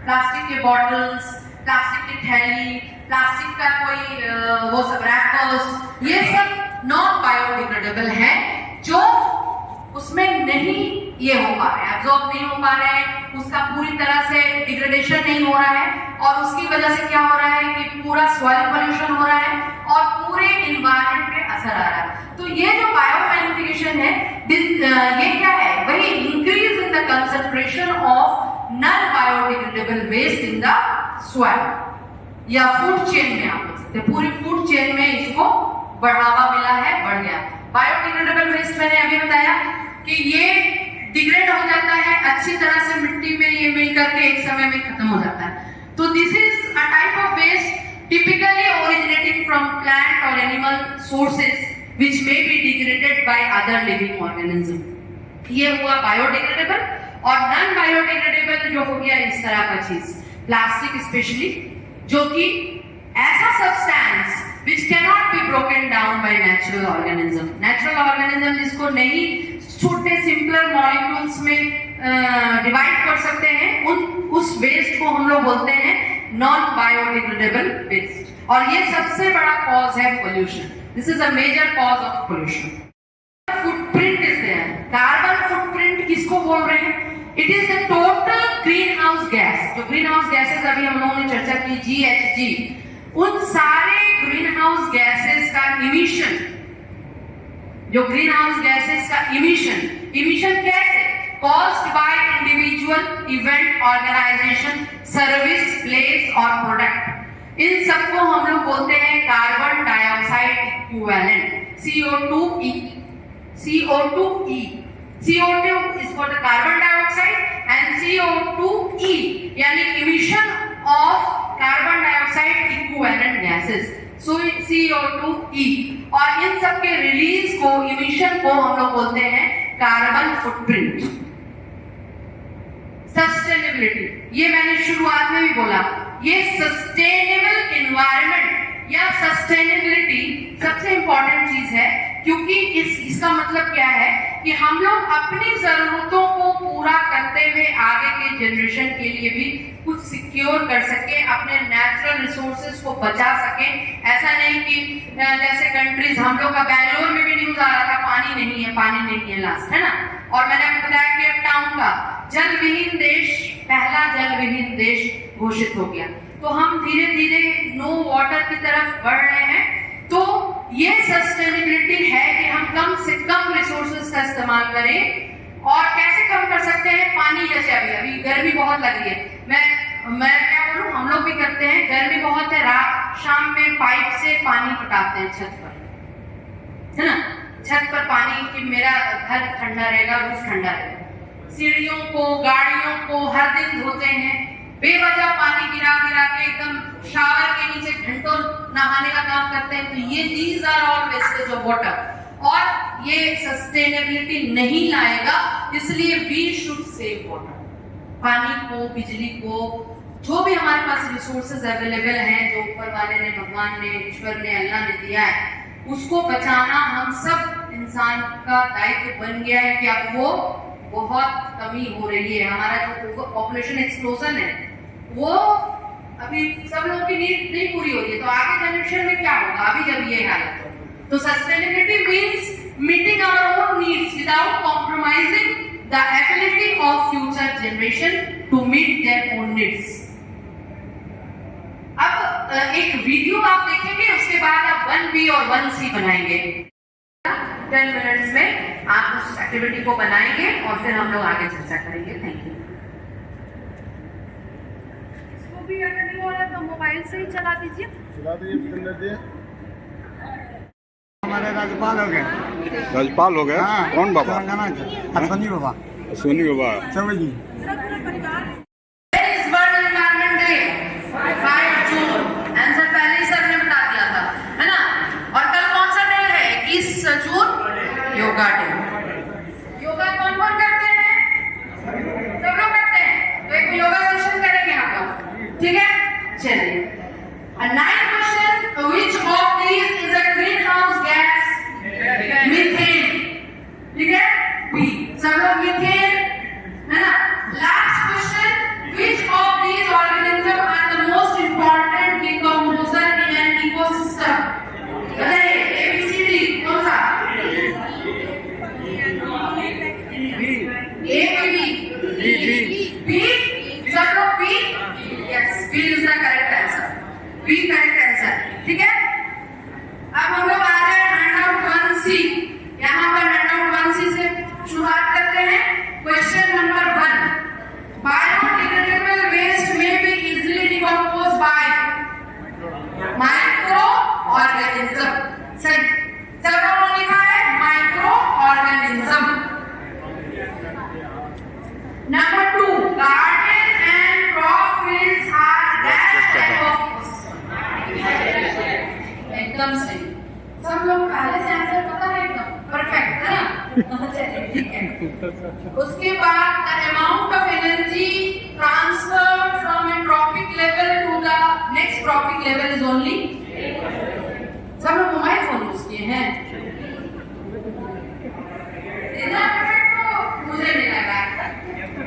प्लास्टिक के बॉटल्स, प्लास्टिक की थैली, प्लास्टिक का कोई वो सब रैपर्स, ये सब नॉन बायोडिग्रेडेबल है जो उसमें नहीं ये हो पा रहे हैं, एब्जॉर्ब नहीं हो पा रहे हैं, उसका पूरी तरह से डिग्रेडेशन नहीं हो रहा है। और उसकी वजह से क्या हो रहा है कि पूरा सॉइल पोल्यूशन हो रहा है और पूरे एनवायरनमेंट पे असर आ रहा है। तो ये जो बायोमैग्निफिकेशन है, ये क्या है, वही increase in the concentration of non biodegradable waste in the soil या फूड चेन में आप बोल सकते हैं, पूरी फूड चेन में इसको बढ़ावा मिला है, बढ़ गया। बायोडिग्रेडेबल वेस्ट मैंने अभी बताया कि ये डिग्रेड हो जाता है, अच्छी तरह से मिट्टी में ये मिल करके एक समय में खत्म हो जाता है। तो this is a type of waste typically originating from plant और animal sources which may be degraded by other living organism. ये हुआ बायोडिग्रेडेबल। और नॉन बायोडिग्रेडेबल जो हो गया इस तरह का चीज, प्लास्टिक स्पेशली, जो कि ऐसा substance which cannot be broken down by natural organism। natural organism जिसको नहीं छोटे सिंपलर मॉलिक्यूल्स में डिवाइड कर सकते हैं, उस वेस्ट को हम लोग बोलते हैं नॉन बायोडिग्रेडेबल वेस्ट। और ये सबसे बड़ा कॉज है pollution. This is a major cause of pollution. Footprint is there. Carbon footprint किसको बोल रहे हैं? It is the total green house gas. जो ग्रीन हाउस गैसेस अभी हम लोगों ने चर्चा की, GHG, उन सारे ग्रीन हाउस गैसेस का इमिशन, जो ग्रीन हाउस गैसेस का इमिशन कैसे, caused by individual, event, organisation, service, place और प्रोडक्ट। इन सबको हम लोग बोलते हैं carbon dioxide equivalent, CO2e. CO2e. CO2 is for the carbon dioxide and CO2e यानी emission of carbon dioxide equivalent gases. So CO2e और इन सब के रिलीज को, इमिशन को हम लोग बोलते हैं कार्बन फुटप्रिंट. सस्टेनेबिलिटी, ये मैंने शुरुआत में भी बोला, ये सस्टेनेबल एनवायरनमेंट या सस्टेनेबिलिटी सबसे इंपॉर्टेंट चीज है, क्योंकि इसका मतलब क्या है कि हम लोग अपनी जरूरतों को पूरा करते हुए आगे के जनरेशन के लिए भी कुछ सिक्योर कर सके, अपने नेचुरल रिसोर्सेज को बचा सके. ऐसा नहीं कि जैसे कंट्रीज, हम लोग का बैंगलोर में भी न्यूज आ रहा था पानी नहीं है, पानी नहीं है लास्ट, है ना. और मैंने आपको बताया कि अब टाउन का जल विहीन देश, पहला जल विहीन देश घोषित हो गया. तो हम धीरे धीरे नो वाटर की तरफ बढ़ रहे हैं. तो ये सस्टेनेबिलिटी है कि हम कम से कम रिसोर्सेज का इस्तेमाल करें. और कैसे कम कर सकते हैं? पानी, जैसे अभी गर्मी बहुत लग रही है, मैं क्या बोलूं, हम लोग भी करते हैं, गर्मी बहुत है, रात शाम में पाइप से पानी पटाते हैं छत पर, है ना. छत पर पानी कि मेरा घर ठंडा रहेगा, रूफ ठंडा रहेगा. सीढ़ियों को, गाड़ियों को हर दिन धोते हैं, बेवजह पानी गिरा गिरा के एकदम शावर के नीचे घंटों नहाने का काम करते हैं. तो ये these are all wastage of water और ये सस्टेनेबिलिटी नहीं लाएगा. इसलिए वी शुड सेव वाटर. पानी को, बिजली को, जो भी हमारे पास रिसोर्सेज अवेलेबल हैं, जो ऊपर वाले ने, भगवान ने, ईश्वर ने, अल्लाह ने दिया है, उसको बचाना हम सब इंसान का दायित्व बन गया है. कि अब वो बहुत कमी हो रही है. हमारा जो पॉपुलेशन एक्सप्लोजन है वो अभी सब लोगों की नीड नहीं पूरी हो रही है. तो आगे जनरेशन में क्या होगा अभी जब ये हालत हो. तो sustainability means meeting our own needs without compromising the ability of future generation to meet their own needs. अब एक वीडियो आप देखेंगे, उसके बाद आप 1B और 1C बनाएंगे. 10 मिनट्स में आप उस एक्टिविटी को बनाएंगे और फिर हम लोग आगे चर्चा करेंगे. Thank you. इसको भी अगर नहीं हो रहा तो मोबाइल से ही चला दीजिए. हमारे राज्यपाल हो गए. राज्यपाल हो गए? हाँ, कौन बाबा? अश्वनी बाबा. अश्वनी बाबा चौबे जी. योगा डे. योगा कौन कौन करते हैं? सब लोग करते हैं. तो एक योगा सेशन करेंगे हम लोग, ठीक है. चलिए. A ninth question, which of these is a greenhouse gas? Methane. ठीक है. B. सब लोग मीथेन, है ना. Last question, which of these organisms are the most important decomposer in an ecosystem? बताइए. ABCD कौन सा? B. सब लोग B? Yes, B is the correct answer. B correct answer. ठीक है. अब हम लोग आ रहे हैं हैंडआउट 1C. यहाँ पर हैंडआउट 1C से शुरुआत करते हैं. Question number 1. Biodegradable waste may be easily decomposed by microorganism. सही. सब लोगों ने लिखा है microorganism. Number 2, garden and crop fields are dash type of. एकदम सही. सब लोग पहले से आंसर पता है, एकदम परफेक्ट, है ना. चलिए ठीक है. उसके बाद the amount of energy transferred from a tropic level to the next tropic level is only. सब लोग मोबाइल फोन यूज किए हैं. इतना परफेक्ट तो मुझे नहीं लगा.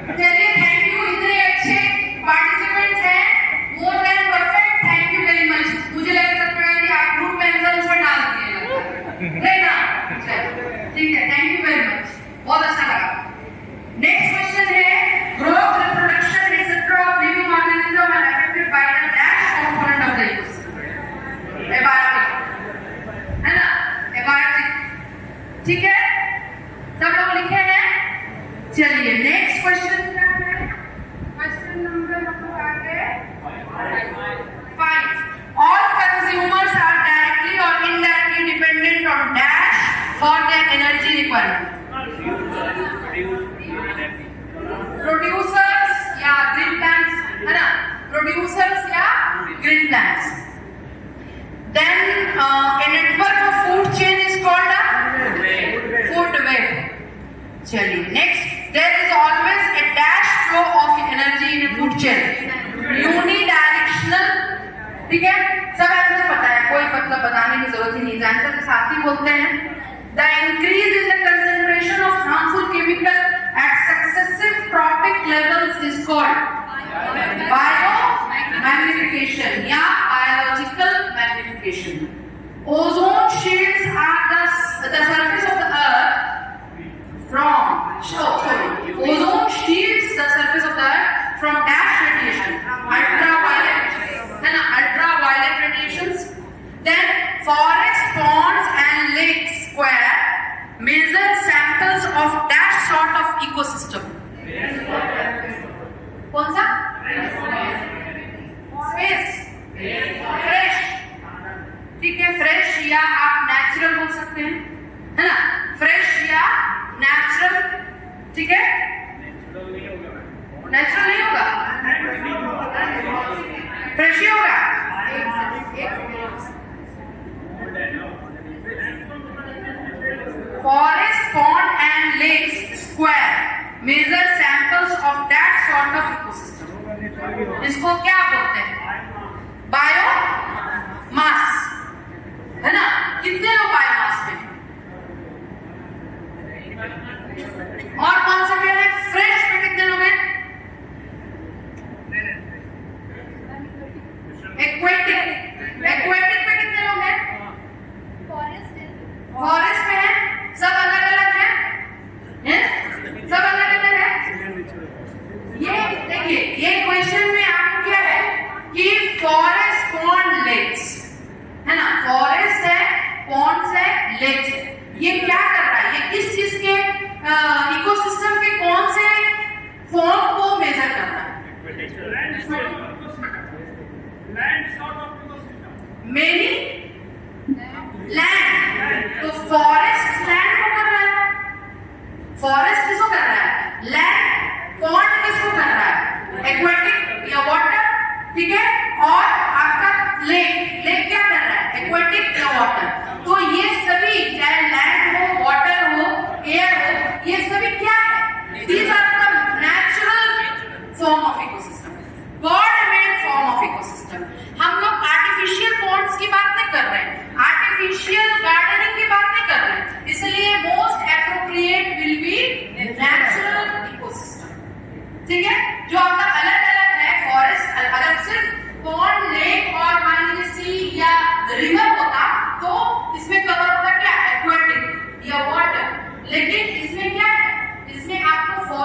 चलिए थैंक यू. इतने अच्छे पार्टिसिपेंट्स हैं, more than perfect. Thank you very much. मुझे लगता है कि आप ग्रुप में आंसर डाल दिए, नहीं ना. ठीक है. Thank you very much. बहुत अच्छा लगा. नेक्स्ट क्वेश्चन है growth, reproduction etcetera of living organism are affected by the dash component of the ecosystem. Abiotic, है ना. एबायोटिक. ठीक है. सब लोग लिखे हैं. चलिए नेक्स्ट क्वेश्चन क्या है? Question number 5. for their energy requirement. Producers या green plants है ना, producers या green plants. Then a network of food chain is called a food web. चलिए next, there is always a dash flow of energy in a food chain. Unidirectional, ठीक है, सब answer पता है, कोई मतलब बताने की जरूरत ही नहीं है, आंसर के साथ ही बोलते हैं. The increase in the concentration of harmful chemical at successive trophic levels is called biomagnification या biological magnification. Ozone shields are the surface of the earth ozone shields the surface of the earth from dash radiation, ultraviolet radiations. Then forests, ponds and lakes square measure samples of dash sort of ecosystem. कौन सा? Space. Fresh. ठीक है, fresh या आप natural बोल सकते हैं, है ना? Fresh या natural, ठीक है? Natural नहीं होगा, fresh ही होगा. Forest, pond and lakes square measure samples of that sort of ecosystem. इसको क्या बोलते हैं? बायोमास, है ना? कितने लोग बायोमास में? और कौन सा क्या है? फ्रेश में कितने लोग हैं? एक्वेटिक में कितने लोग हैं? फॉरेस्ट में है, सब अलग अलग है, सब अलग अलग है. ये देखिए, ये क्वेश्चन में आपको क्या है कि फॉरेस्ट, पॉन्ड, लेक्स, है ना? फॉरेस्ट है, पॉन्ड्स है, लेक्स है. ये क्या कर रहा है? ये किस चीज के इकोसिस्टम के कौन से फॉर्म को मेजर कर रहा है? Many land. तो फॉरेस्ट लैंड को कर रहा है, फॉरेस्ट किसको कर रहा है? लैंड. पॉन्ड किसको कर रहा है? एक्वेटिक या वाटर, ठीक है? और आपका लेक, लेक क्या कर रहा है? एक्वेटिक या वाटर. तो ये सभी, चाहे लैंड हो, वाटर हो, एयर हो, ये सभी क्या है? These are the natural form of ecosystem, God-made form of ecosystem. हम लोग artificial ponds की बात नहीं कर रहे हैं, artificial gardening की बात नहीं कर रहे हैं. इसलिए most appropriate will be natural ecosystem. ठीक है? जो आपका अलग अलग है, फॉरेस्ट अलग, सिर्फ पॉन्ड, लेक और मान लीजिए सी या रिवर होता तो इसमें कवर होता क्या? एक्वेटिक या वाटर. लेकिन इसमें क्या है? इसमें आपको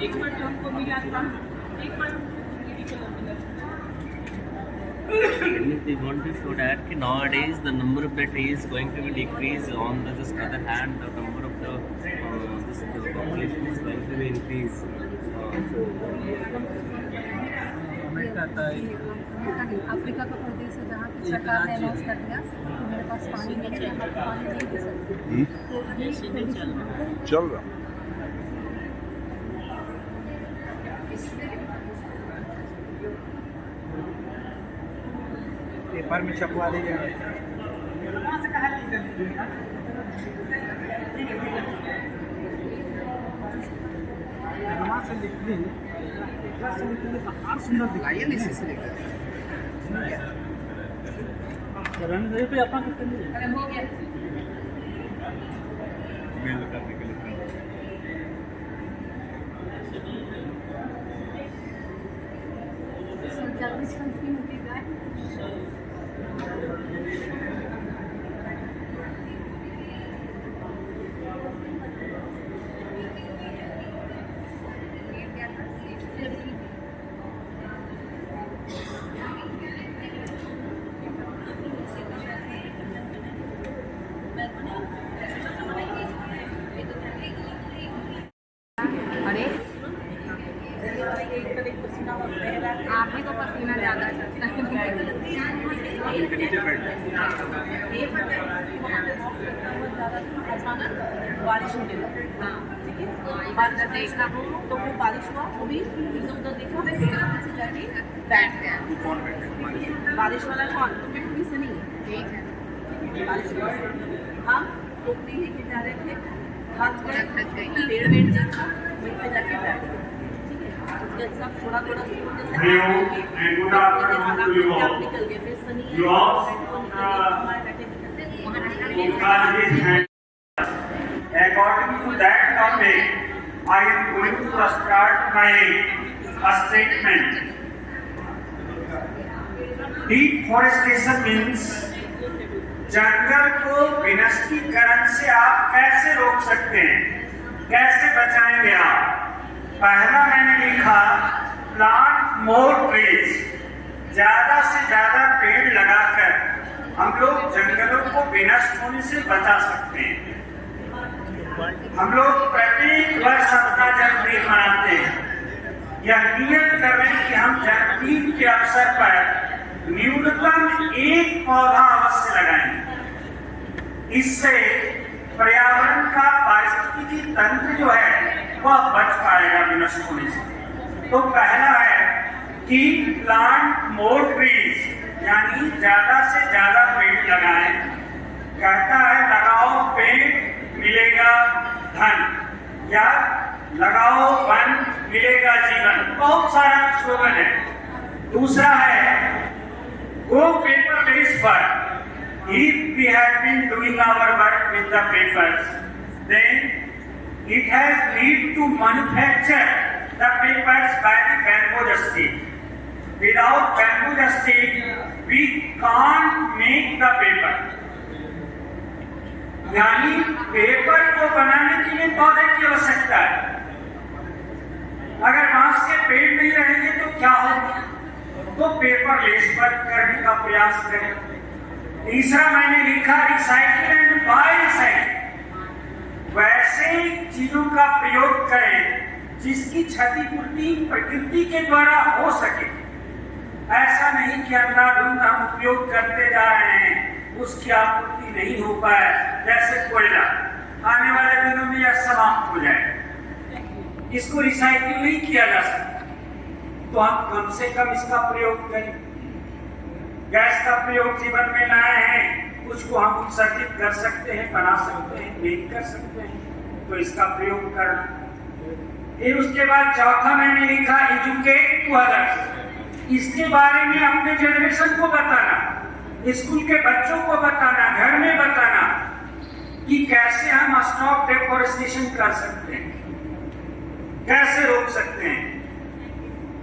एक बार हमको मिला था, एक बार They want to show that nowadays the number of the trees going to be decreased. On the just other hand, the number of the population is going to be increased. Africa का प्रदेश है जहाँ की सरकार ने announce कर दिया कि मेरे पास पानी नहीं है, पानी नहीं दे सकते. चल रहा पेपर में छपवा दीजिए. से लिख दी, सुंदर दिखाइए नहीं से लिखा रंग पे अपना कितने हो गया. जल्दी जल्दी मिलती जाए। अरे आप ही तो पसीना ज्यादा चलता बारिश होने लगी ठीक है बाद में देखना तो वो बारिश हुआ वो भी इधर उधर देखा पीछे जाके बैठ गया बारिश वाला कौन तो मैं भी सुनी ठीक है बारिश हम टोकरी लेके जा रहे थे हाथ में थक गई पेड़ देखा वहीं पे जाके बैठ गए सब थोड़ा थोड़ा निकल गए फिर Sunny According to that topic, I am going to start my statement. Deforestation means जंगल को विनष्टीकरण से आप कैसे रोक सकते हैं, कैसे बचाएंगे आप? पहला मैंने लिखा प्लांट मोर ट्रीज, ज्यादा से ज्यादा पेड़ लगाकर हम लोग जंगलों को विनष्ट होने से बचा सकते हैं। हम लोग प्रत्येक वर्ष अपना जन्मदिन मनाते हैं, यह नियत कर रहे हैं कि हम जन्मदिन के अवसर पर न्यूनतम एक पौधा अवश्य लगाएंगे। इससे पर्यावरण का पारिस्थितिकी तंत्र जो है वह बच पाएगा विनष्ट होने से। तो पहला है कि प्लांट मोर ट्रीज, यानी ज्यादा से ज्यादा पेड़ लगाएं। कहता है लगाओ पेड़ मिलेगा धन, या लगाओ वन मिलेगा जीवन, बहुत सारा स्लोगन है। दूसरा है go paperless work. If we have been doing our work with the papers, then it has need to manufacture the papers by the bamboo stick. Without bamboo stick, we can't make the paper. यानी paper को बनाने के लिए पौधे की आवश्यकता है। अगर बांस के पेड़ नहीं रहेंगे तो क्या होगा? तो पेपरलेस वर्क करने का प्रयास करें। तीसरा मैंने लिखा रिसाइकिल एंड बाय रिसाइकिल। वैसे चीजों का प्रयोग करें जिसकी क्षतिपूर्ति प्रकृति के द्वारा हो सके। ऐसा नहीं कि अंधाधुंध हम उपयोग करते जा रहे हैं, उसकी आपूर्ति नहीं हो पाए, जैसे कोयला आने वाले दिनों में यह समाप्त हो जाए, इसको रिसाइकिल नहीं किया जा सकता। तो हम कम से कम इसका प्रयोग करें। गैस का प्रयोग जीवन में लाए हैं, उसको हम उत्सर्जित कर सकते हैं, बना सकते हैं, मेक कर सकते हैं, तो इसका प्रयोग करना। फिर उसके बाद चौथा मैंने लिखा एजुकेट टू अदर्स। इसके बारे में अपने जनरेशन को बताना, स्कूल के बच्चों को बताना, घर में बताना कि कैसे हम स्टॉप डेफोरेस्टेशन कर सकते हैं, कैसे रोक सकते हैं।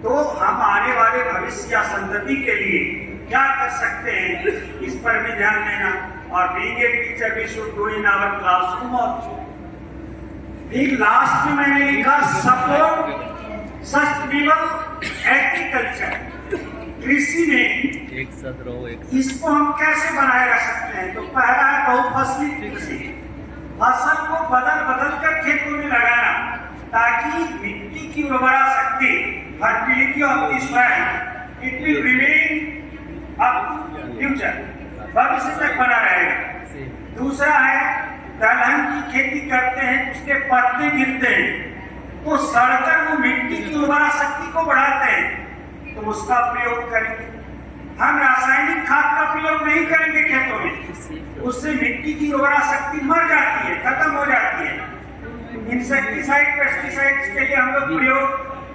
तो हम आने वाले भविष्य या संतति के लिए क्या कर सकते हैं, इस पर भी ध्यान देना। और being a teacher we should do in our classroom also. फिर लास्ट में मैंने लिखा सपोर्ट सस्टेनेबल एग्रीकल्चर। कृषि में एक साथ रहो, इसको हम कैसे बनाए रख सकते हैं? तो पहला है बहुफसली कृषि। फसल को बदल बदल कर खेतों में लगाना ताकि मिट्टी की उर्वरा शक्ति, fertility of the soil, it will remain up to future, भविष्य तक बना रहेगा। दूसरा है दलहन की खेती करते हैं, उसके पत्ते गिरते हैं तो सड़कर वो मिट्टी की उर्वरा शक्ति को बढ़ाते हैं, तो उसका प्रयोग करेंगे। हम रासायनिक खाद का प्रयोग नहीं करेंगे खेतों में, उससे मिट्टी की उर्वरा शक्ति मर जाती है, खत्म हो जाती है। इंसेक्टिसाइड पेस्टिसाइड्स के लिए हम लोग प्रयोग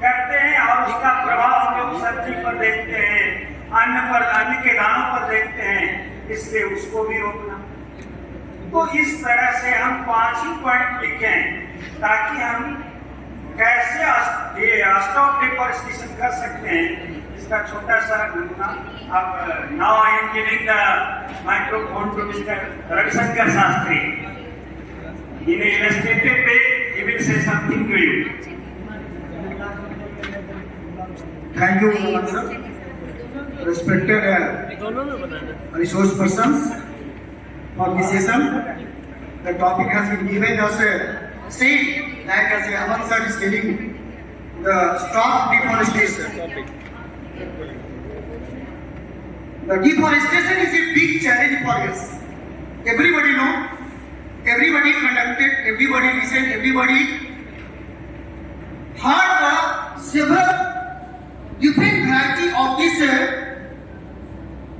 करते हैं और उसका प्रभाव हम लोग सब्जी पर देखते हैं, अन्न पर, अन्न के दानों पर देखते हैं, इसलिए उसको भी रोकना। तो इस तरह से हम 5 ही पॉइंट लिखें ताकि हम कैसे ये स्टॉप डिफॉरेस्टेशन कर सकते हैं, इसका छोटा सा नमूना। अब now I am giving the microphone to mister Ravishankar Shastri. In a illustrated way, he will say something to you. Thank you, sir. Respected resource persons for this session. The topic has been given as a seed, like as Aman sir is telling, the stop deforestation. The deforestation is a big challenge for us. Everybody know, everybody conducted, everybody listened, everybody heard several different variety of this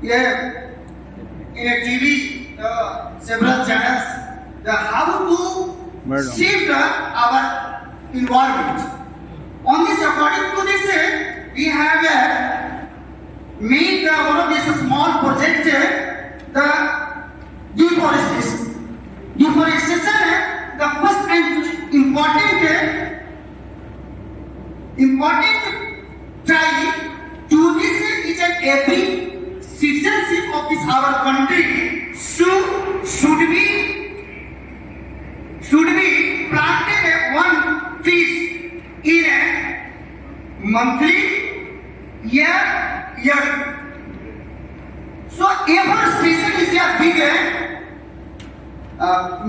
in a TV, several channels, the how to save our environment. On this, according to this, we have made one of this small project, the deforestation. Deforestation, the first and important try to this each and every citizenship of this our country should be planted one trees in a monthly year. So afforestation is a big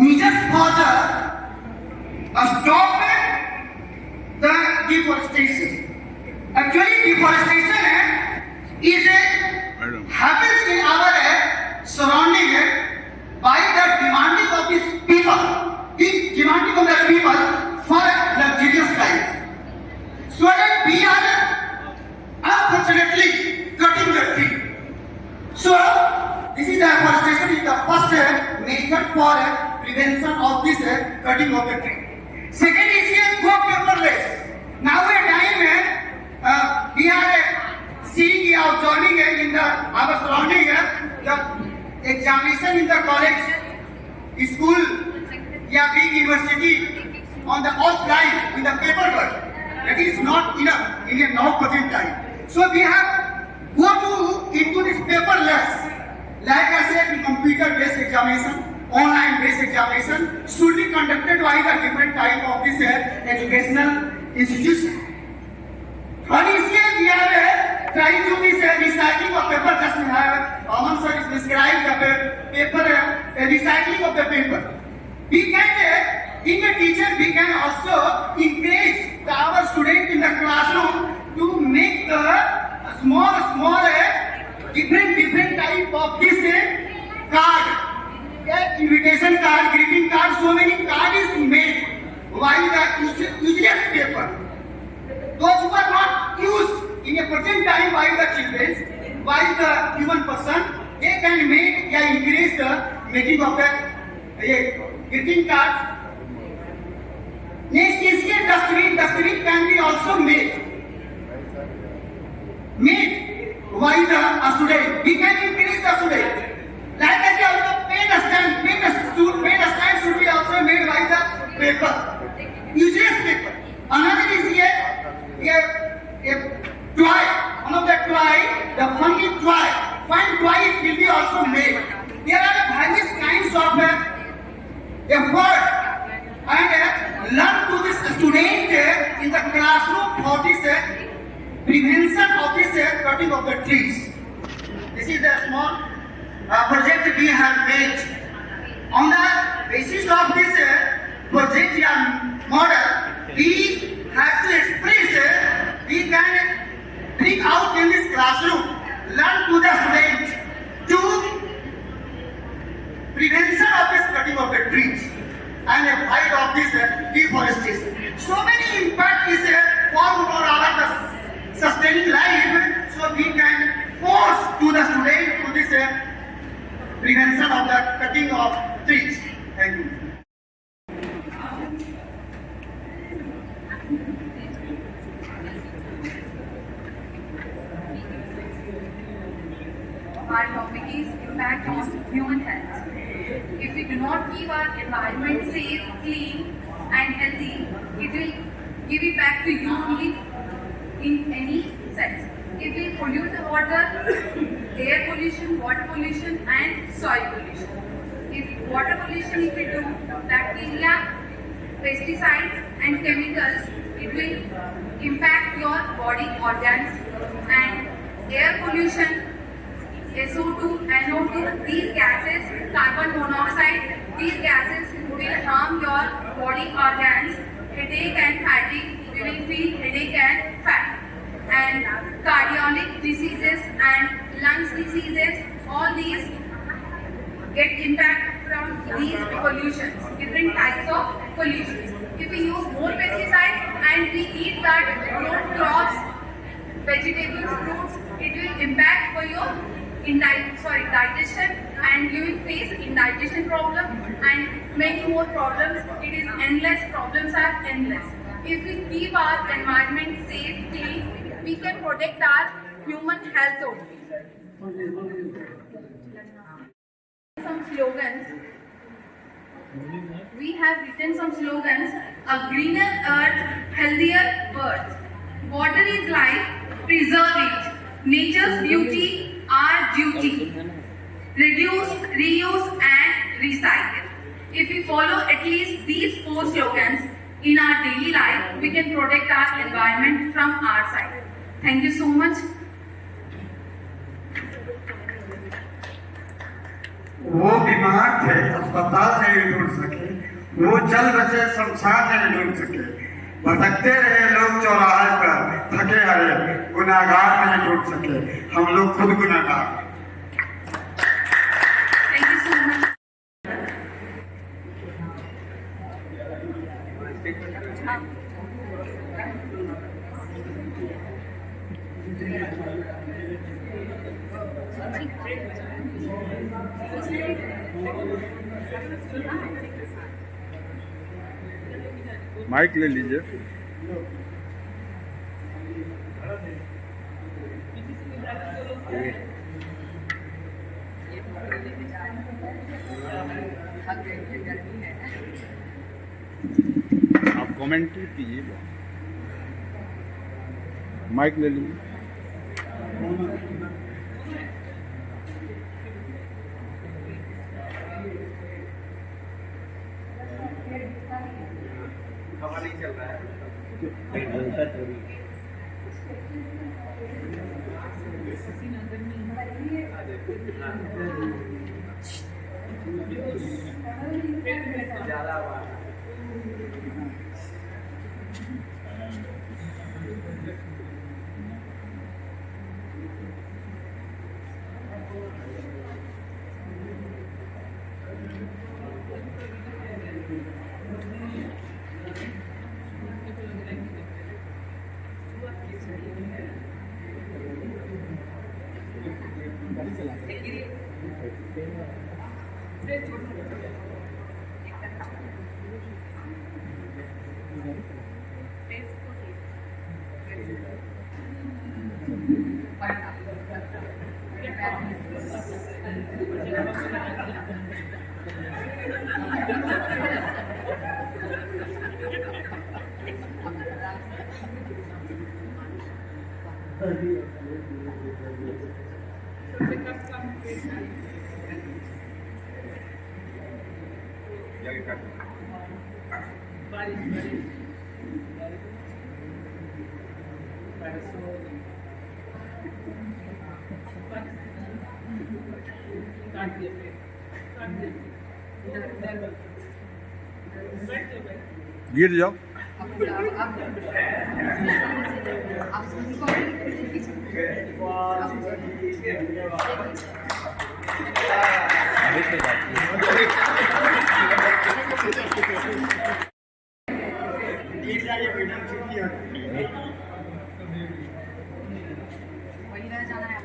measures for the stop the deforestation. Actually, deforestation is happens in our surrounding by the demanding of these people, demanding of the people for luxurious life. So that we are unfortunately cutting the tree. So this is the afforestation is the first method for prevention of this cutting of the tree. Second is go paperless. Now a time we are seeing observing in our surrounding the examination in the college, school, big university on the offline in the paper work. That is not enough in a now present time. So we have go into this paperless. Like I said, computer-based examination, online-based examination should be conducted by the different type of this educational institution. What is here we are trying to this recycling of paper. Just Aman sir is described the paper, recycling of the paper. We can, in the teacher, we can also encourage our student in the classroom to make the small different type of this card, invitation card, greeting card. So many card is made by the useless paper. Those who are not used in a present time by the children, by the human person, they can make increase the making of the greeting cards. Next is here dustbin. Dustbin can be also made by the student. We can increase the student. Like I said, the pen stand should be also made by the paper, useless paper. Another is here a toy. One of the toy, the funny toy, fun toy will be also made. There are various kinds of effort and learn to this student in the classroom for this prevention of this cutting of the trees. This is a small project we have made. On the basis of this project model, we have to express, we can bring out in this classroom, learn to the student to prevention of this cutting of the trees and a fight of this deforestation. So many impact is for our sustaining life, so we can force to the student to this prevention of the cutting of trees. Thank you. Our topic is impact on human health. If we do not keep our environment safe, clean, and healthy, it will give it back to you only in any sense. If we pollute the water, air pollution, water pollution, and soil pollution. If water pollution, if we do bacteria, pesticides, and chemicals, it will impact your body organs. And air pollution, SO2, NO2, these gases, carbon monoxide, these gases will harm your body organs, headache and fatigue, you will feel headache and fatigue. And cardiac diseases and lungs diseases, all these get impact from these pollutions, different types of pollutions. If we use more pesticides and we eat that grown crops, vegetables, fruits, it will impact for your digestion, and you will face indigestion problem and many more problems. It is endless, problems are endless. If we keep our environment safe, clean, we can protect our human health only. Some slogans. We have written some slogans: a greener earth, healthier birds. Water is life, preserve it. Nature's beauty, our duty. Reduce, reuse and recycle. If we follow at least these 4 slogans in our daily life, we can protect our environment from our side. Thank you so much. वो बीमार थे, अस्पताल नहीं ढूंढ सके, वो जल बचे शमशान नहीं ढूंढ सके, भटकते रहे लोग चौराहे पर, थके हारे गुनाहगार नहीं ढूंढ सके, हम लोग खुद गुनाहगार। Thank you so much. Mic ले लीजिए। आप कमेंट्री कीजिए, माइक ले लीजिए। हवा नहीं चल रहा है। गिर जाओ। वही रह जाना है।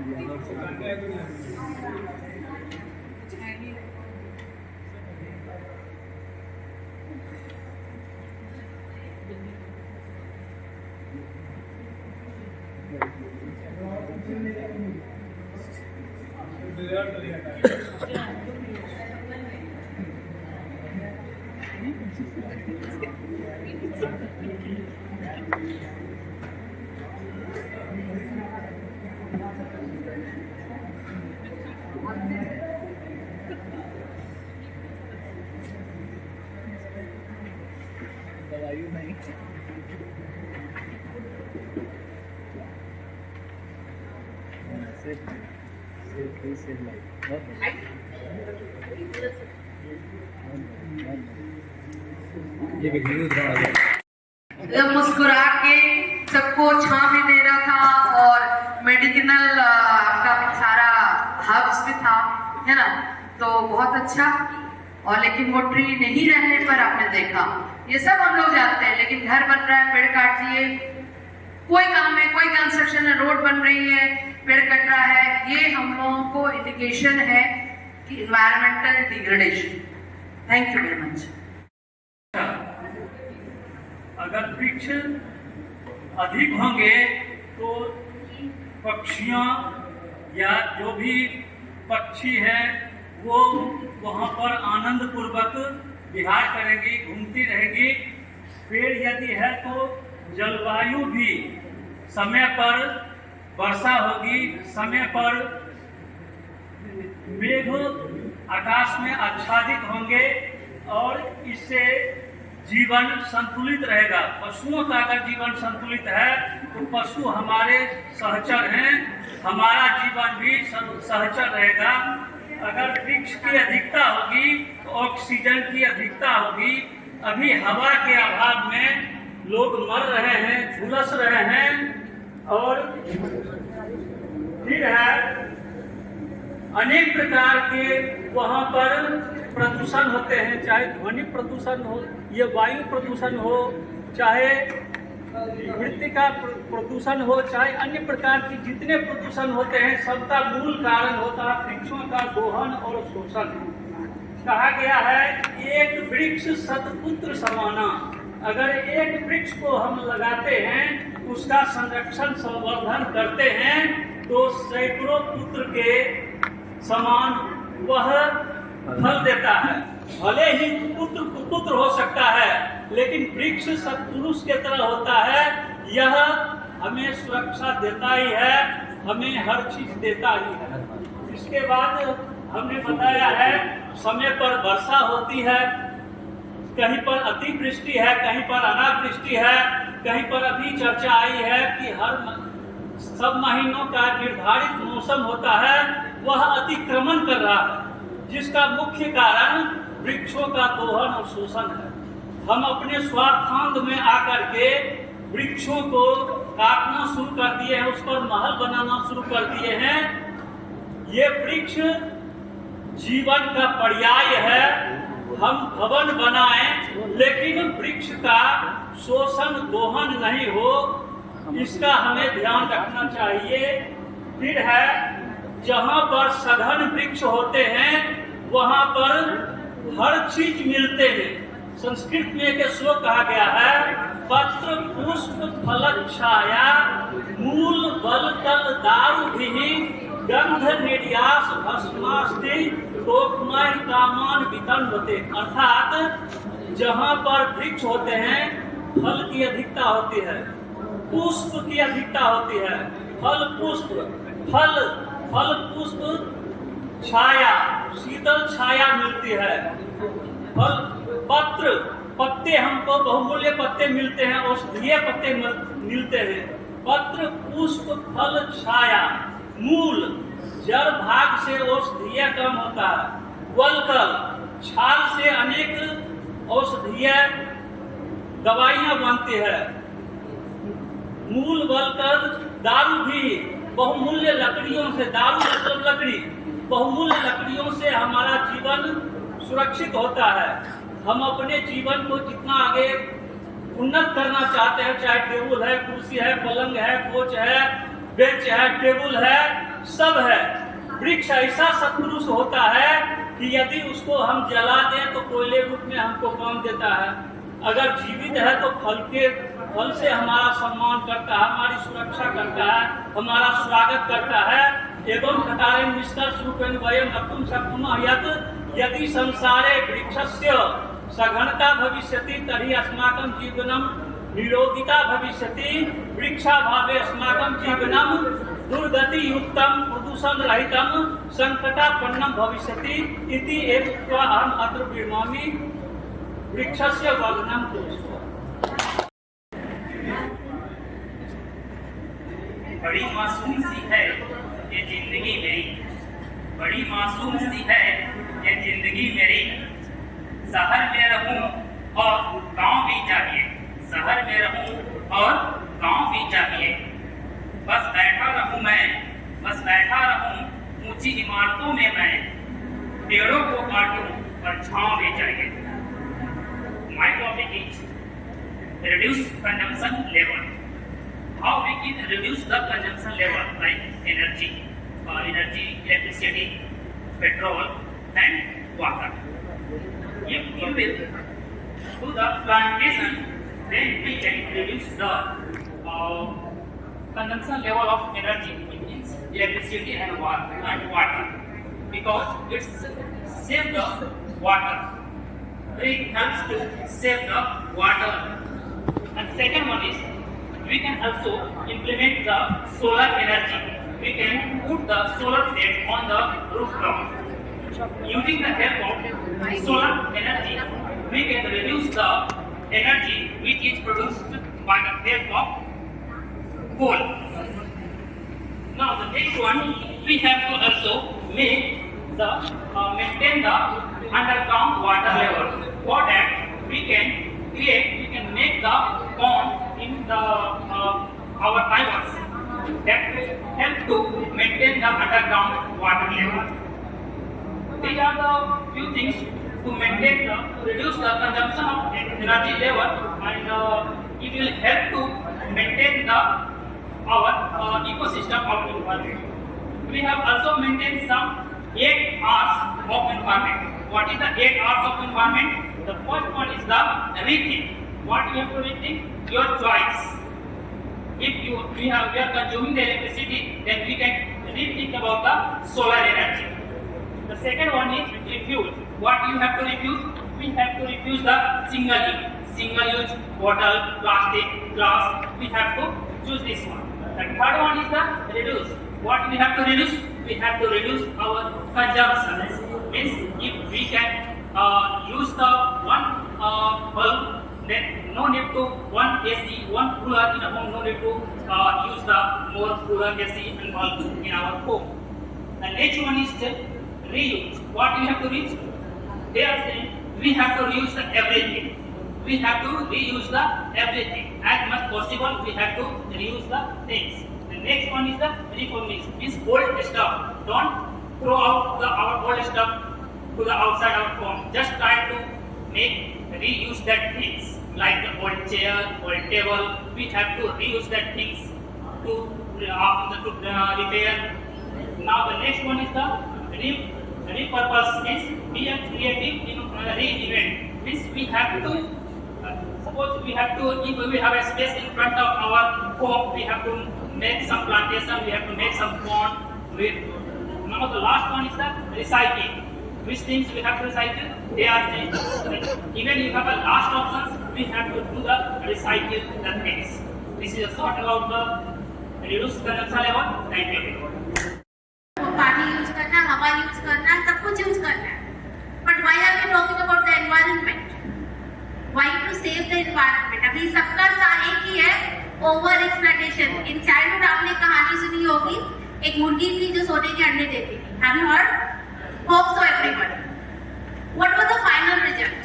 मुस्कुरा के सबको छांव भी दे रहा था और मेडिसिनल आपका सारा हर्ब्स भी था, है ना, तो बहुत अच्छा। और लेकिन वो ट्री नहीं रहने पर आपने देखा, ये सब हम लोग जानते हैं, लेकिन घर बन रहा है, पेड़ काट दिए, कोई काम है, कोई कंस्ट्रक्शन है, रोड बन रही है, पेड़ कट रहा है, ये हम लोगों को इंडिकेशन है कि environmental degradation. Thank you very much. अगर वृक्ष अधिक होंगे तो पक्षियों या जो भी पक्षी है वो वहाँ पर आनंद पूर्वक विहार करेगी, घूमती रहेगी। पेड़ यदि है तो जलवायु भी समय पर वर्षा होगी, समय पर मेघ आकाश में आच्छादित होंगे और इससे जीवन संतुलित रहेगा। पशुओं का अगर जीवन संतुलित है तो पशु हमारे सहचर हैं, हमारा जीवन भी सहचर रहेगा। अगर वृक्ष की अधिकता होगी तो ऑक्सीजन की अधिकता होगी। अभी हवा के अभाव में लोग मर रहे हैं, झुलस रहे हैं। और फिर है अनेक प्रकार के वहाँ पर प्रदूषण होते हैं, चाहे ध्वनि प्रदूषण हो, ये वायु प्रदूषण हो, चाहे मृत्तिका प्रदूषण हो, चाहे अन्य प्रकार की जितने प्रदूषण होते हैं, सबका मूल कारण होता है वृक्षों का दोहन और शोषण। कहा गया है एक वृक्ष शतपुत्र समाना। अगर एक वृक्ष को हम लगाते हैं, उसका संरक्षण संवर्धन करते हैं, तो सैकड़ों पुत्र के समान वह फल देता है। भले ही पुत्र कुपुत्र हो सकता है, लेकिन वृक्ष सत्पुरुष के तरह होता है। यह हमें सुरक्षा देता ही है, हमें हर चीज देता ही है। इसके बाद हमने बताया है समय पर वर्षा होती है, कहीं पर अतिवृष्टि है, कहीं पर अनावृष्टि है, कहीं पर अभी चर्चा आई है कि हर सब महीनों का निर्धारित मौसम होता है, वह अतिक्रमण कर रहा है, जिसका मुख्य कारण वृक्षों का दोहन और शोषण है। हम अपने स्वार्थांत में आकर के वृक्षों को काटना शुरू कर दिए हैं, उस पर महल बनाना शुरू कर दिए हैं। ये वृक्ष जीवन का पर्याय है। हम भवन बनाएं, लेकिन वृक्ष का शोषण दोहन नहीं हो, इसका हमें ध्यान रखना चाहिए। फिर है जहाँ पर सघन वृक्ष होते हैं वहाँ पर हर चीज मिलते हैं। संस्कृत में एक श्लोक कहा गया है, पत्र पुष्प फल छाया मूल बल तल दारु भी गंध निर्यास भस्मास्ति तोकमय कामान वितन्वते। अर्थात जहाँ पर वृक्ष होते हैं फल की अधिकता होती है, पुष्प की अधिकता होती है, फल पुष्प फल पुष्प छाया, शीतल छाया मिलती है। फल पत्र पत्ते हमको बहुमूल्य पत्ते मिलते हैं, औषधीय पत्ते मिलते हैं। पत्र पुष्प फल छाया, मूल जड़ भाग से औषधीय काम होता है। वलकल छाल से अनेक औषधीय दवाइयां बनती है। मूल वलकल दारू भी बहुमूल्य लकड़ियों से, दारू मतलब लकड़ी, बहुमूल्य लकड़ियों से हमारा जीवन सुरक्षित होता है। हम अपने जीवन को जितना आगे उन्नत करना चाहते हैं, चाहे टेबल है, कुर्सी है, पलंग है, कोच है, बेंच है, टेबल है, सब है। वृक्ष ऐसा सत्पुरुष होता है कि यदि उसको हम जला दें तो कोयले रूप में हमको काम देता है। अगर जीवित है तो फल से हमारा सम्मान करता है, हमारी सुरक्षा करता है, हमारा स्वागत करता है। एवं प्रकारे निष्कर्ष रूपेण वयं वक्तुं शक्नुमः यत् यदि संसारे वृक्षस्य सघनता भविष्यति तर्हि अस्माकं जीवनं निरोगिता भविष्यति। वृक्षाभावे अस्माकं जीवनं दुर्गतियुक्तं प्रदूषणरहितं संकटापन्नं भविष्यति इति एतत्वा अहम् अत्र विरमामि। वृक्षस्य वर्धनं कुर्मः। बड़ी मासूम सी है ये जिंदगी मेरी, बड़ी मासूम सी है ये जिंदगी मेरी। शहर में रहूं और गांव भी चाहिए, शहर में रहूं और गांव भी चाहिए। बस बैठा रहूं मैं, बस बैठा रहूं ऊंची इमारतों में मैं। पेड़ों को काटूं और छांव भी चाहिए। My topic is reduce consumption level. How we can reduce the consumption level like energy, electricity, petrol and water. If you will do the plantation, then we can reduce the consumption level of energy, which means electricity and water, because it saves the water. It helps to save the water. And second one is, we can also implement the solar energy. We can put the solar plate on the rooftop. Using the help of solar energy, we can reduce the energy which is produced by the help of coal. Now the next one, we have to also maintain the underground water level. For that, we can make the pond in the our rivers that will help to maintain the underground water level. These are the few things to maintain reduce the consumption of energy level, and it will help to maintain our ecosystem of environment. We have also maintained some 8 R's of environment. What is the 8 R's of environment? The first one is the rethink. What you have to rethink? Your choice. If we are consuming the electricity, then we can rethink about the solar energy. The second one is refuse. What you have to refuse? We have to refuse the single-use bottle, plastic, glass. We have to choose this one. The third one is the reduce. What we have to reduce? We have to reduce our consumption. Means if we can use the one bulb, then no need to one AC, one cooler in a home. No need to use the more cooler AC and bulb in our home. The next one is the reuse. What we have to reuse? They are saying we have to reuse the everything. We have to reuse the everything. As much possible, we have to reuse the things. The next one is the refurnish. Means old stuff. Don't throw out our old stuff to the outside our home. Just try to reuse that things. Like the old chair, old table. We have to reuse that things to repair. Now the next one is the repurpose. Means be a creative reinvent. Means we have to suppose we have to, if we have a space in front of our home, we have to make some plantation, we have to make some pond. Now the last one is the recycling. Which things we have to recycle? They are things. Even if you have a last options, we have to do the recycle the things. This is a short about the reduce consumption level. Thank you. पानी use करना, हवा use करना, सब कुछ use करना है. But why are we talking about the environment? Why to save the environment? अभी सबका एक ही है, over exploitation. In childhood आपने कहानी सुनी होगी, एक मुर्गी थी जो सोने के अंडे देती थी. Have you heard? Hope so everybody. What was the final result?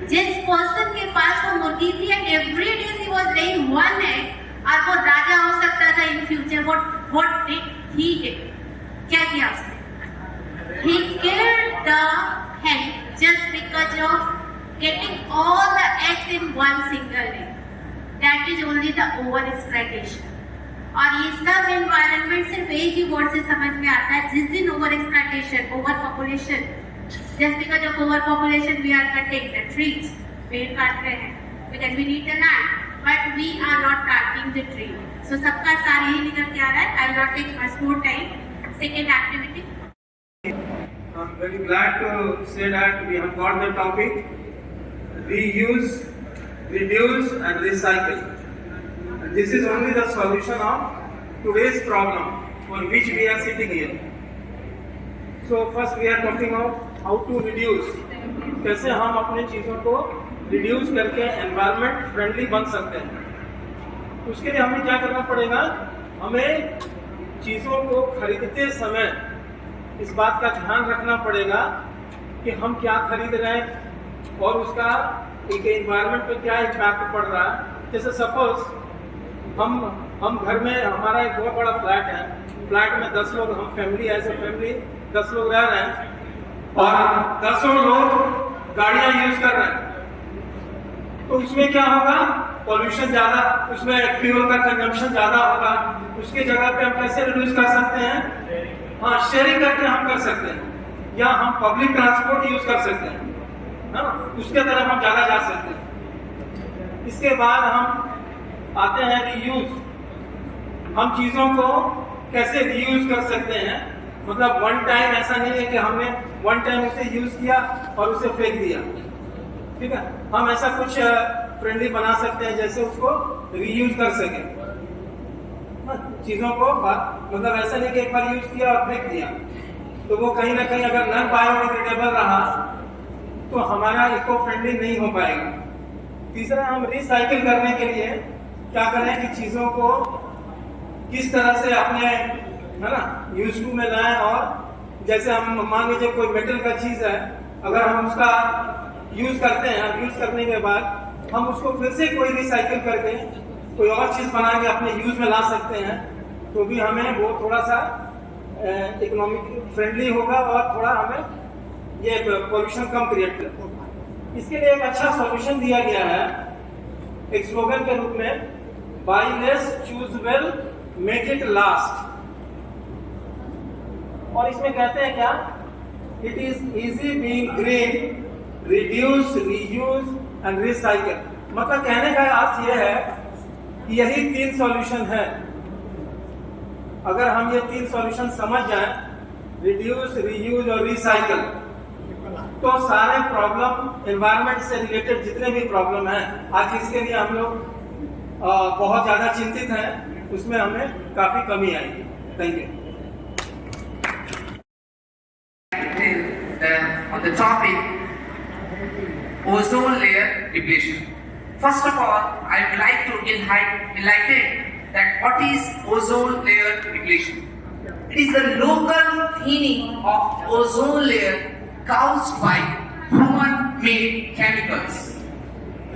जिस पर्सन के पास वो मुर्गी थी and every day she was laying one egg, और वो राजा हो सकता था in future. What did he do? क्या किया उसने? He killed the hen just because of getting all the eggs in one single egg. That is only the over-exploitation. और ये सब environment सिर्फ एक ही word से समझ में आता है. जिस दिन over-exploitation, overpopulation, just because of overpopulation we are cutting the trees, पेड़ काट रहे हैं because we need the land, but we are not planting the tree. So सबका सार यही निकल के आ रहा है. I will not take much more time. Second activity. very glad to say that we have got the topic reuse, reduce and recycle. And this is only the solution of today's problem for which we are sitting here. So first we are talking about how to reduce. कैसे हम अपने चीज़ों को reduce करके environment friendly बन सकते हैं। उसके लिए हमें क्या करना पड़ेगा, हमें चीज़ों को खरीदते समय इस बात का ध्यान रखना पड़ेगा कि हम क्या खरीद रहे हैं और उसका एक एनवायरनमेंट पे क्या इम्पैक्ट पड़ रहा है। जैसे सपोज हम घर में, हमारा एक बहुत बड़ा फ्लैट है, फ्लैट में 10 लोग, हम फैमिली एज ए फैमिली 10 लोग रह रहे हैं और 10 लोग गाड़ियां यूज कर रहे हैं, तो उसमें क्या होगा, पॉल्यूशन ज्यादा, उसमें फ्यूल का कंजम्पशन ज्यादा होगा। उसकी जगह पे हम कैसे रिड्यूस कर सकते हैं, हाँ शेयरिंग करके हम कर सकते हैं, या हम पब्लिक ट्रांसपोर्ट यूज कर सकते हैं, है ना, उसके तरफ हम ज्यादा जा सकते हैं। इसके बाद हम आते हैं रीयूज। हम चीजों को कैसे रीयूज कर सकते हैं, मतलब वन टाइम, ऐसा नहीं है कि हमने वन टाइम उसे यूज किया और उसे फेंक दिया, ठीक है। हम ऐसा कुछ फ्रेंडली बना सकते हैं जैसे उसको रीयूज कर सकें चीजों को, मतलब ऐसा नहीं कि एक बार यूज किया और फेंक दिया, तो वो कहीं ना कहीं अगर नॉन बायोडिग्रेडेबल रहा तो हमारा इको फ्रेंडली नहीं हो पाएगा। तीसरा, हम रिसाइकिल करने के लिए क्या करें कि चीजों को किस तरह से अपने, है ना, यूज टू में लाएं। और जैसे हम मान लीजिए कोई मेटल का चीज है, अगर हम उसका यूज करते हैं, यूज करने के बाद हम उसको फिर से कोई रिसाइकिल करके कोई और चीज बना के अपने यूज में ला सकते हैं, तो भी हमें वो थोड़ा सा इकोनॉमिक फ्रेंडली होगा और थोड़ा हमें ये पोल्यूशन कम क्रिएट करेगा। इसके लिए एक अच्छा सॉल्यूशन दिया गया है एक स्लोगन के रूप में, buy less choose well make it last. और इसमें कहते हैं क्या, it is easy being green, reduce, reuse and recycle. मतलब कहने का अर्थ यह है कि यही 3 सॉल्यूशन है। अगर हम ये 3 सॉल्यूशन समझ जाएं, रिड्यूस, रीयूज और रिसाइकिल, तो सारे प्रॉब्लम एनवायरनमेंट से रिलेटेड जितने भी प्रॉब्लम हैं, आज इसके लिए हम लोग बहुत ज्यादा चिंतित हैं, उसमें हमें काफी कमी आएगी। Thank you. On the topic ozone layer depletion. First of all, I would like to enlighten that what is ozone layer depletion. It is the local thinning of ozone layer caused by human-made chemicals.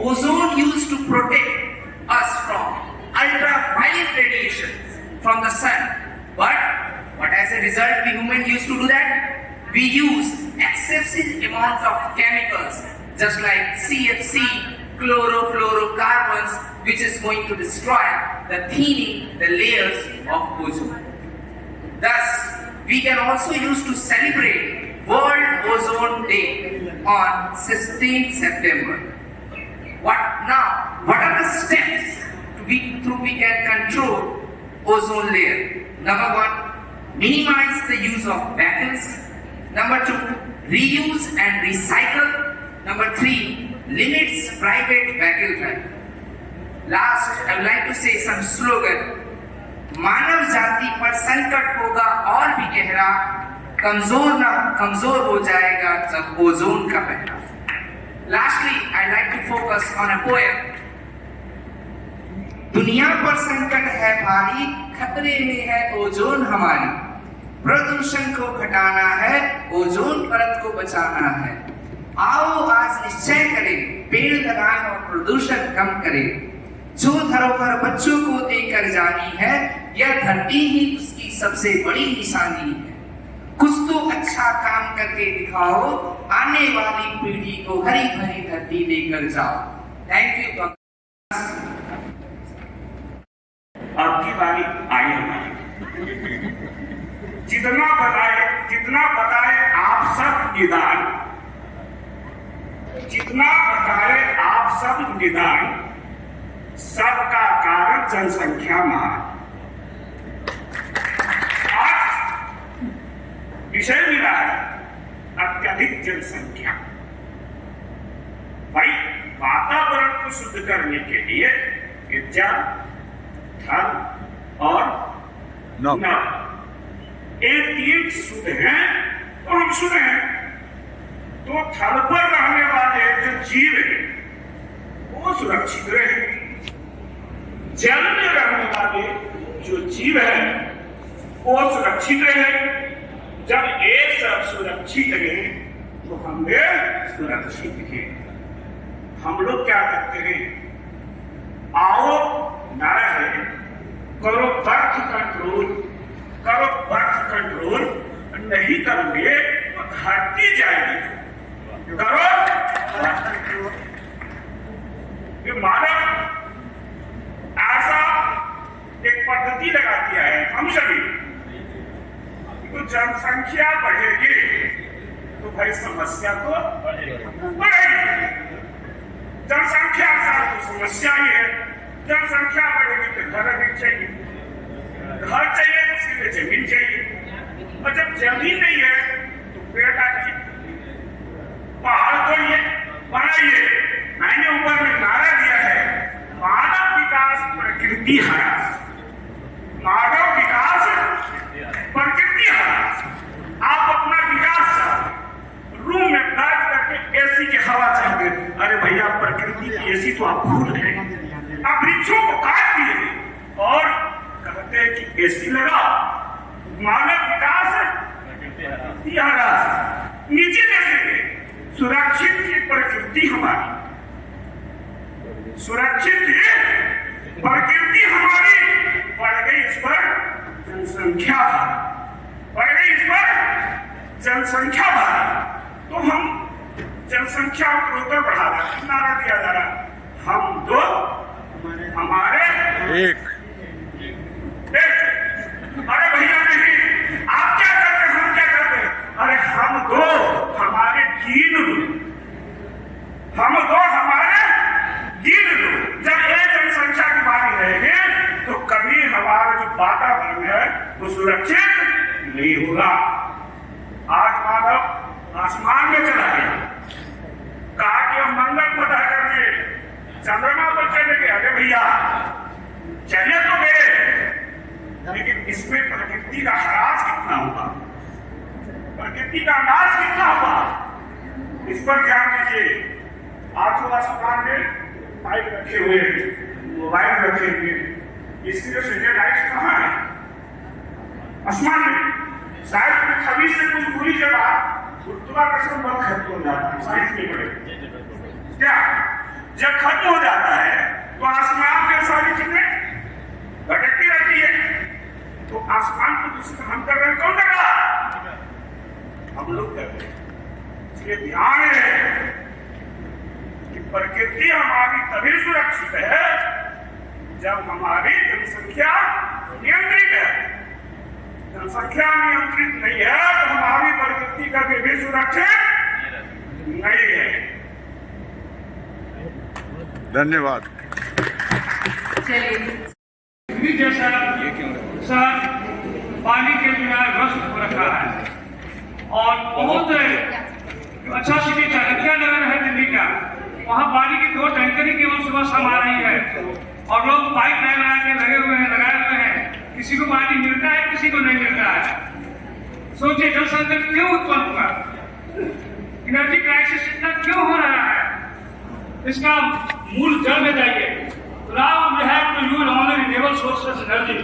Ozone used to protect us from ultraviolet radiation from the sun. But what as a result we humans used to do that? We use excessive amounts of chemicals just like CFC, chlorofluorocarbons, which is going to destroy the thinning the layers of ozone. Thus, we can also use to celebrate World Ozone Day on 16th September. What are the steps through we can control ozone layer? Number 1, minimize the use of vehicles. Number 2, reuse and recycle. Number 3, limits private vehicle driving. Last, I would like to say some slogan. मानव जाति पर संकट होगा और भी गहरा, कमजोर हो जाएगा जब ओजोन का पहरा। Lastly, I like to focus on a poem. दुनिया पर संकट है भारी, खतरे में है ओजोन हमारी। प्रदूषण को घटाना है, ओजोन परत को बचाना है। आओ आज निश्चय करें, पेड़ लगाएं और प्रदूषण कम करें। जो धरोहर बच्चों को देकर जानी है, यह धरती ही उसकी सबसे बड़ी निशानी है। कुछ तो अच्छा काम करके दिखाओ, आने वाली पीढ़ी को हरी भरी धरती देकर जाओ। Thank you. आपकी बारी आई हमारी। जितना बताए आप सब निदान, जितना बताए आप सब निदान, सबका कारण जनसंख्या महान। आज विषय मिला है जनसंख्या। भाई वातावरण को शुद्ध करने के लिए जल, थल और नभ, ये तीन शुद्ध हैं तो हम शुद्ध हैं। तो थल पर रहने वाले जो जीव है वो सुरक्षित रहे, जल में रहने वाले जो जीव है वो सुरक्षित रहे। जब ये सब सुरक्षित रहे तो हम भी सुरक्षित हैं। हम लोग क्या करते हैं, आओ नारा है, करो बर्थ कंट्रोल, करो बर्थ कंट्रोल, नहीं करोगे तो धरती जाएगी। करो बर्थ कंट्रोल। ये मानव ऐसा एक पद्धति लगा दिया है हम सभी, तो जनसंख्या बढ़ेगी तो भाई समस्या तो बढ़ेगी। जनसंख्या तो समस्या ही है। जनसंख्या बढ़ेगी तो घर अधिक चाहिए, घर चाहिए तो सीधे जमीन चाहिए, और जब जमीन नहीं है तो पेड़ काटिए, पहाड़ तोड़िए, बनाइए। मैंने ऊपर में नारा दिया है, मानव विकास प्रकृति ह्रास, मानव विकास प्रकृति ह्रास। आप अपना विकास रूम में बैठ करके एसी की हवा चाहते, अरे भैया प्रकृति की एसी तो आप भूल गए। आप वृक्षों को काट दिए और कहते हैं कि एसी लगाओ। मानव विकास नीचे देखेंगे, सुरक्षित की प्रकृति हमारी, सुरक्षित प्रकृति हमारी बढ़ गई, इस पर जनसंख्या बढ़ गई, इस पर जनसंख्या बढ़ी। तो हम जनसंख्या को ऊपर बढ़ा रहे हैं, नारा दिया जा रहा, हम दो हमारे एक। अरे भैया नहीं, आप क्या करते हैं, हम क्या करते हैं? अरे हम दो हमारे तीन लोग, हम दो हमारे तीन लोग। जब ये जनसंख्या की बारी रहेगी तो कभी हमारा जो वातावरण है वो सुरक्षित नहीं होगा। आज मानव आसमान में चला गया, कहा कि हम मंगल पता करके चंद्रमा पर चले गए। अरे भैया चले तो गए, लेकिन इसमें प्रकृति का ह्रास कितना हुआ, प्रकृति का नाश कितना हुआ, इस पर ध्यान दीजिए। आज जो आसमान में पाइप रखे हुए, मोबाइल रखे हुए, इसकी जो सैटेलाइट कहाँ है? आसमान में। शायद छवि से कुछ दूरी के बाद गुरुत्वाकर्षण बल खत्म हो जाता है, साइंस में पढ़े क्या? जब खत्म हो जाता है तो आसमान में सारी चीजें भटकती रहती है। तो आसमान को दूषित हम कर रहे हैं, कौन कर रहा? हम लोग कर रहे हैं। इसलिए ध्यान है कि प्रकृति हमारी तभी सुरक्षित है जब हमारी जनसंख्या नियंत्रित है। जनसंख्या नियंत्रित नहीं है तो हमारी प्रकृति का भी सुरक्षित नहीं है। धन्यवाद। चलिए जैसा सर पानी के बिना ग्रस्त हो रखा है और बहुत अच्छा सिटी चाणक्य नगर है दिल्ली का, वहाँ पानी की 2 टैंकर ही केवल सुबह शाम आ रही है और लोग पाइप लाइन लगा के लगाए हुए हैं। किसी को पानी मिलता है, किसी को नहीं मिलता है। सोचिए जल संकट क्यों उत्पन्न हुआ, एनर्जी क्राइसिस इतना क्यों हो रहा है, इसका मूल जड़ में जाइए। Now we have to use only renewable sources energy.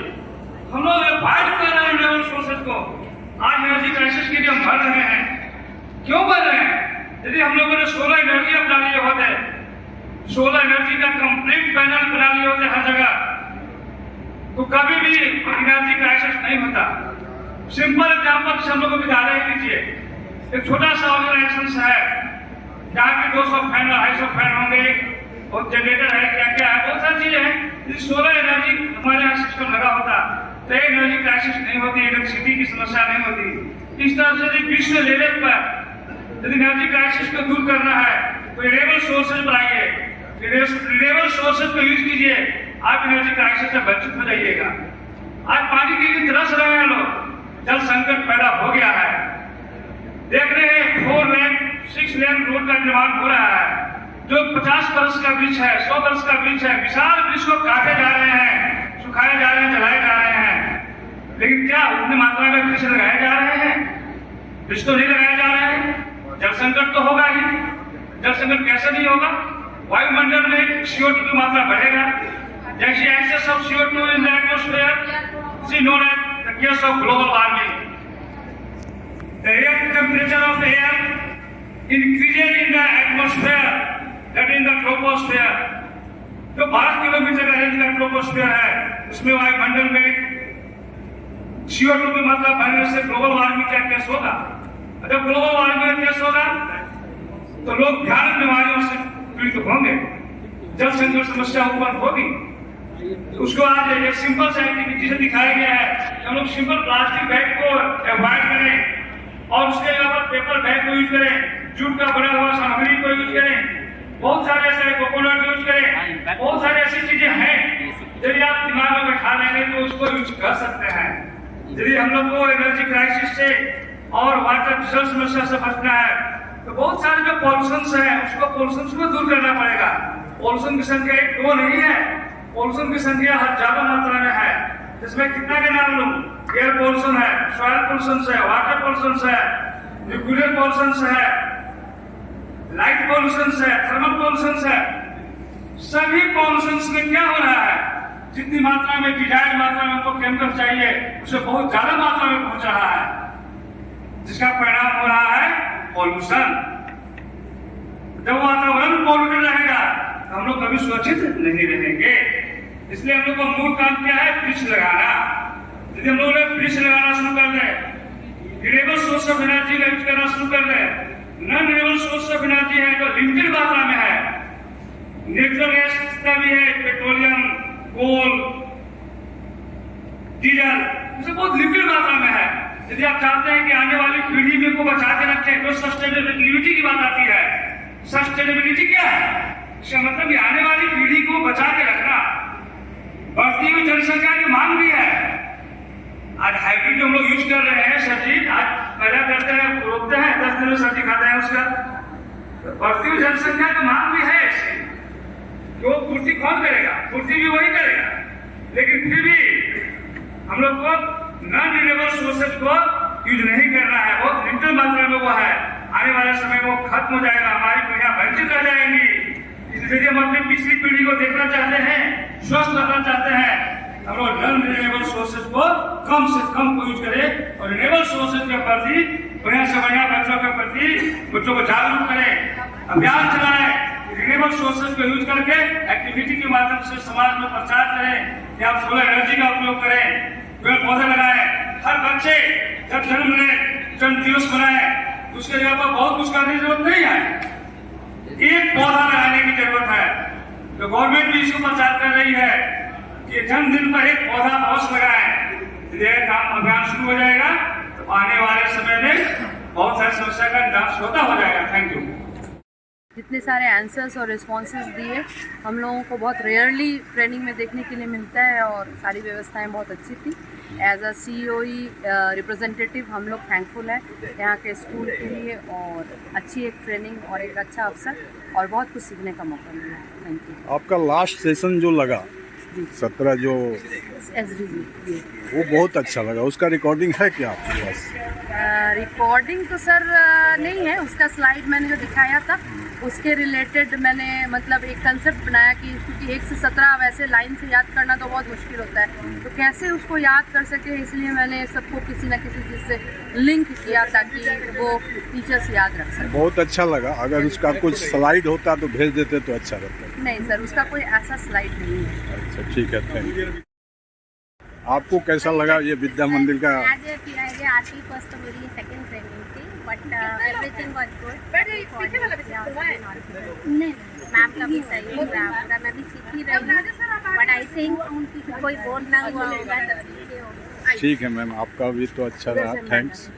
हम लोग फाइट कर रहे हैं renewable sources को। आज एनर्जी क्राइसिस के लिए हम भर रहे हैं। क्यों भर रहे हैं? यदि हम लोगों ने सोलर एनर्जी अपना लिए होते, सोलर एनर्जी का कंप्लीट पैनल बना लिए होते हर जगह, तो कभी भी एनर्जी क्राइसिस नहीं होता। सिंपल एग्जाम्पल से हम लोग को बता रहे लीजिए, एक छोटा सा ऑर्गेनाइजेशन है जहाँ के 200 फैन 250 फैन होंगे और जनरेटर है, क्या क्या है, बहुत सारी चीजें हैं। यदि सोलर एनर्जी हमारे यहाँ सिस्टम लगा होता तो एनर्जी क्राइसिस नहीं होती, इलेक्ट्रिसिटी की समस्या नहीं होती। इस तरह से यदि विश्व लेवल पर यदि एनर्जी क्राइसिस को दूर करना है तो रिन्यूएबल सोर्सेज बनाइए, रिन्यूएबल सोर्सेज को यूज कीजिए, आप एनर्जी क्राइसिस से वंचित हो जाइएगा। आज पानी के लिए तरस रहे हैं लोग, जल संकट पैदा हो गया है। देख रहे हैं 4 लेन 6 लेन रोड का निर्माण हो रहा है, जो 50 वर्ष का वृक्ष है, 100 वर्ष का वृक्ष है, विशाल वृक्ष को काटे जा रहे हैं, सुखाए जा रहे हैं, जलाए जा रहे हैं। लेकिन क्या उतनी मात्रा में वृक्ष लगाए जा रहे हैं? वृक्ष तो नहीं लगाए जा रहे हैं। जल संकट तो होगा ही। जल संकट कैसे नहीं होगा? वायुमंडल में CO2 की मात्रा बढ़ेगा। जैसे excess of CO2 in the atmosphere is known as the case of global warming. The air temperature of air increases in the atmosphere, that is in the troposphere. जो 12 किलोमीटर का रेंज का troposphere है, उसमें वायुमंडल में CO2 की मात्रा बढ़ने से ग्लोबल वार्मिंग का केस होगा। अगर ग्लोबल वार्मिंग का केस होगा तो लोग भयानक बीमारियों से पीड़ित होंगे, जल संकट समस्या उत्पन्न होगी। उसको आज एक सिंपल सा एक्टिविटी से दिखाया गया है कि हम लोग सिंपल प्लास्टिक बैग को अवॉइड करें और उसके अलावा पेपर बैग को यूज करें, जूट का बना हुआ सामग्री को यूज करें, बहुत सारे ऐसे कोकोनट यूज करें, बहुत सारी ऐसी चीजें हैं यदि आप दिमाग में बैठा लेंगे तो उसको यूज कर सकते हैं। यदि हम लोग को एनर्जी क्राइसिस से और वाटर जल समस्या से बचना है तो बहुत सारे जो पॉल्यूशन है उसको पॉल्यूशन को दूर करना पड़ेगा। पॉल्यूशन की संख्या 1-2 नहीं है, पॉल्यूशन की संख्या ज्यादा मात्रा में है। इसमें कितना के नाम लूं? एयर पॉल्यूशन है, सॉइल पॉल्यूशन है, वाटर पॉल्यूशन है, न्यूक्लियर पॉल्यूशन है, लाइट पॉल्यूशन है, थर्मल पॉल्यूशन है। सभी पॉल्यूशन में क्या हो रहा है? जितनी मात्रा में डिजायर्ड मात्रा में हमको केमिकल चाहिए उसे बहुत ज्यादा मात्रा में पहुंच रहा है, जिसका परिणाम हो रहा है पॉल्यूशन। जब वातावरण पॉल्यूटेड रहेगा तो हम लोग कभी सुरक्षित नहीं रहेंगे। इसलिए हम लोग का मूल काम क्या है? वृक्ष लगाना। यदि हम लोग वृक्ष लगाना शुरू कर दें, रिन्यूएबल सोर्स ऑफ एनर्जी का यूज करना शुरू कर दें, non renewable source of energy है जो लिमिटेड मात्रा में है, नेचुरल गैस जितना भी है, पेट्रोलियम, कोल, डीजल, इसे बहुत लिमिटेड मात्रा में है। यदि आप चाहते हैं कि आने वाली पीढ़ी में को बचा के रखें तो सस्टेनेबिलिटी की बात आती है। सस्टेनेबिलिटी क्या है? इसका मतलब कि आने वाली पीढ़ी को बचा के रखना। बढ़ती हुई जनसंख्या की मांग भी है। आज हाइब्रिड हम लोग यूज कर रहे हैं सब्जी, आज पैदा करते हैं, रोकते हैं, 10 दिन में सब्जी खाते हैं उसका। बढ़ती हुई जनसंख्या की मांग भी है ऐसी, तो पूर्ति कौन करेगा? पूर्ति भी वही करेगा। लेकिन फिर भी हम लोग को नॉन रिन्यूएबल सोर्सेज को यूज नहीं करना है, बहुत लिमिटेड मात्रा में वो है। आने वाले समय में वो खत्म हो जाएगा, हमारी पीढ़ियां वंचित रह जाएंगी। इसलिए हम अपनी पिछली पीढ़ी को देखना चाहते हैं, स्वस्थ रहना चाहते हैं, हम लोग नॉन रिन्यूएबल सोर्सेज को कम से कम यूज करें और रिन्यूएबल सोर्सेज के प्रति बढ़िया से बढ़िया बच्चों के प्रति बच्चों को जागरूक करें, अभियान चलाएं, रिन्यूएबल सोर्सेज को यूज करके एक्टिविटी के माध्यम से समाज में प्रचार करें कि आप सोलर एनर्जी का उपयोग करें, पेड़ पौधे लगाएं। हर बच्चे जब जन्म ले जन्म दिवस मनाए, उसके लिए आपको बहुत कुछ करने की जरूरत नहीं है, एक पौधा लगाने की जरूरत है। तो गवर्नमेंट भी इसको प्रचार कर रही है कि जन्मदिन पर एक पौधा अवश्य लगाएं। ये काम अभियान शुरू हो जाएगा तो आने वाले समय में बहुत सारी समस्या का निदान स्वतः हो जाएगा। Thank you. जितने सारे आंसर्स और रिस्पॉन्सेज दिए हम लोगों को बहुत रेयरली ट्रेनिंग में देखने के लिए मिलता है और सारी व्यवस्थाएं बहुत अच्छी थी। एज अ COE रिप्रेजेंटेटिव हम लोग थैंकफुल हैं यहाँ के स्कूल के लिए और अच्छी एक ट्रेनिंग और एक अच्छा अवसर और बहुत कुछ सीखने का मौका मिला। Thank you. आपका लास्ट सेशन जो लगा 17 जो SDG वो बहुत अच्छा लगा, उसका रिकॉर्डिंग है क्या आपके पास? रिकॉर्डिंग तो सर नहीं है, उसका स्लाइड मैंने जो दिखाया था उसके रिलेटेड मैंने मतलब एक कंसेप्ट बनाया कि क्योंकि 1 से 17 वैसे लाइन से याद करना तो बहुत मुश्किल होता है, तो कैसे उसको याद कर सके इसलिए मैंने सबको किसी न किसी चीज़ से लिंक किया ताकि वो टीचर्स याद रख सकें। बहुत अच्छा लगा। अगर उसका कुछ स्लाइड होता तो भेज देते तो अच्छा रहता। नहीं सर, उसका कोई ऐसा स्लाइड नहीं है। अच्छा ठीक है, थैंक यू। आपको कैसा लगा ये विद्या मंदिर का? आरती फर्स्ट मेरी सेकंड ट्रेनिंग थी, बट एवरीथिंग वाज गुड। नहीं, मैम का भी सही है, मैं भी सीख ही रही हूँ, बट आई थिंक कोई बोल ना हुआ होगा, सब सीखे होंगे। ठीक है मैम, आपका भी तो अच्छा रहा, थैंक्स।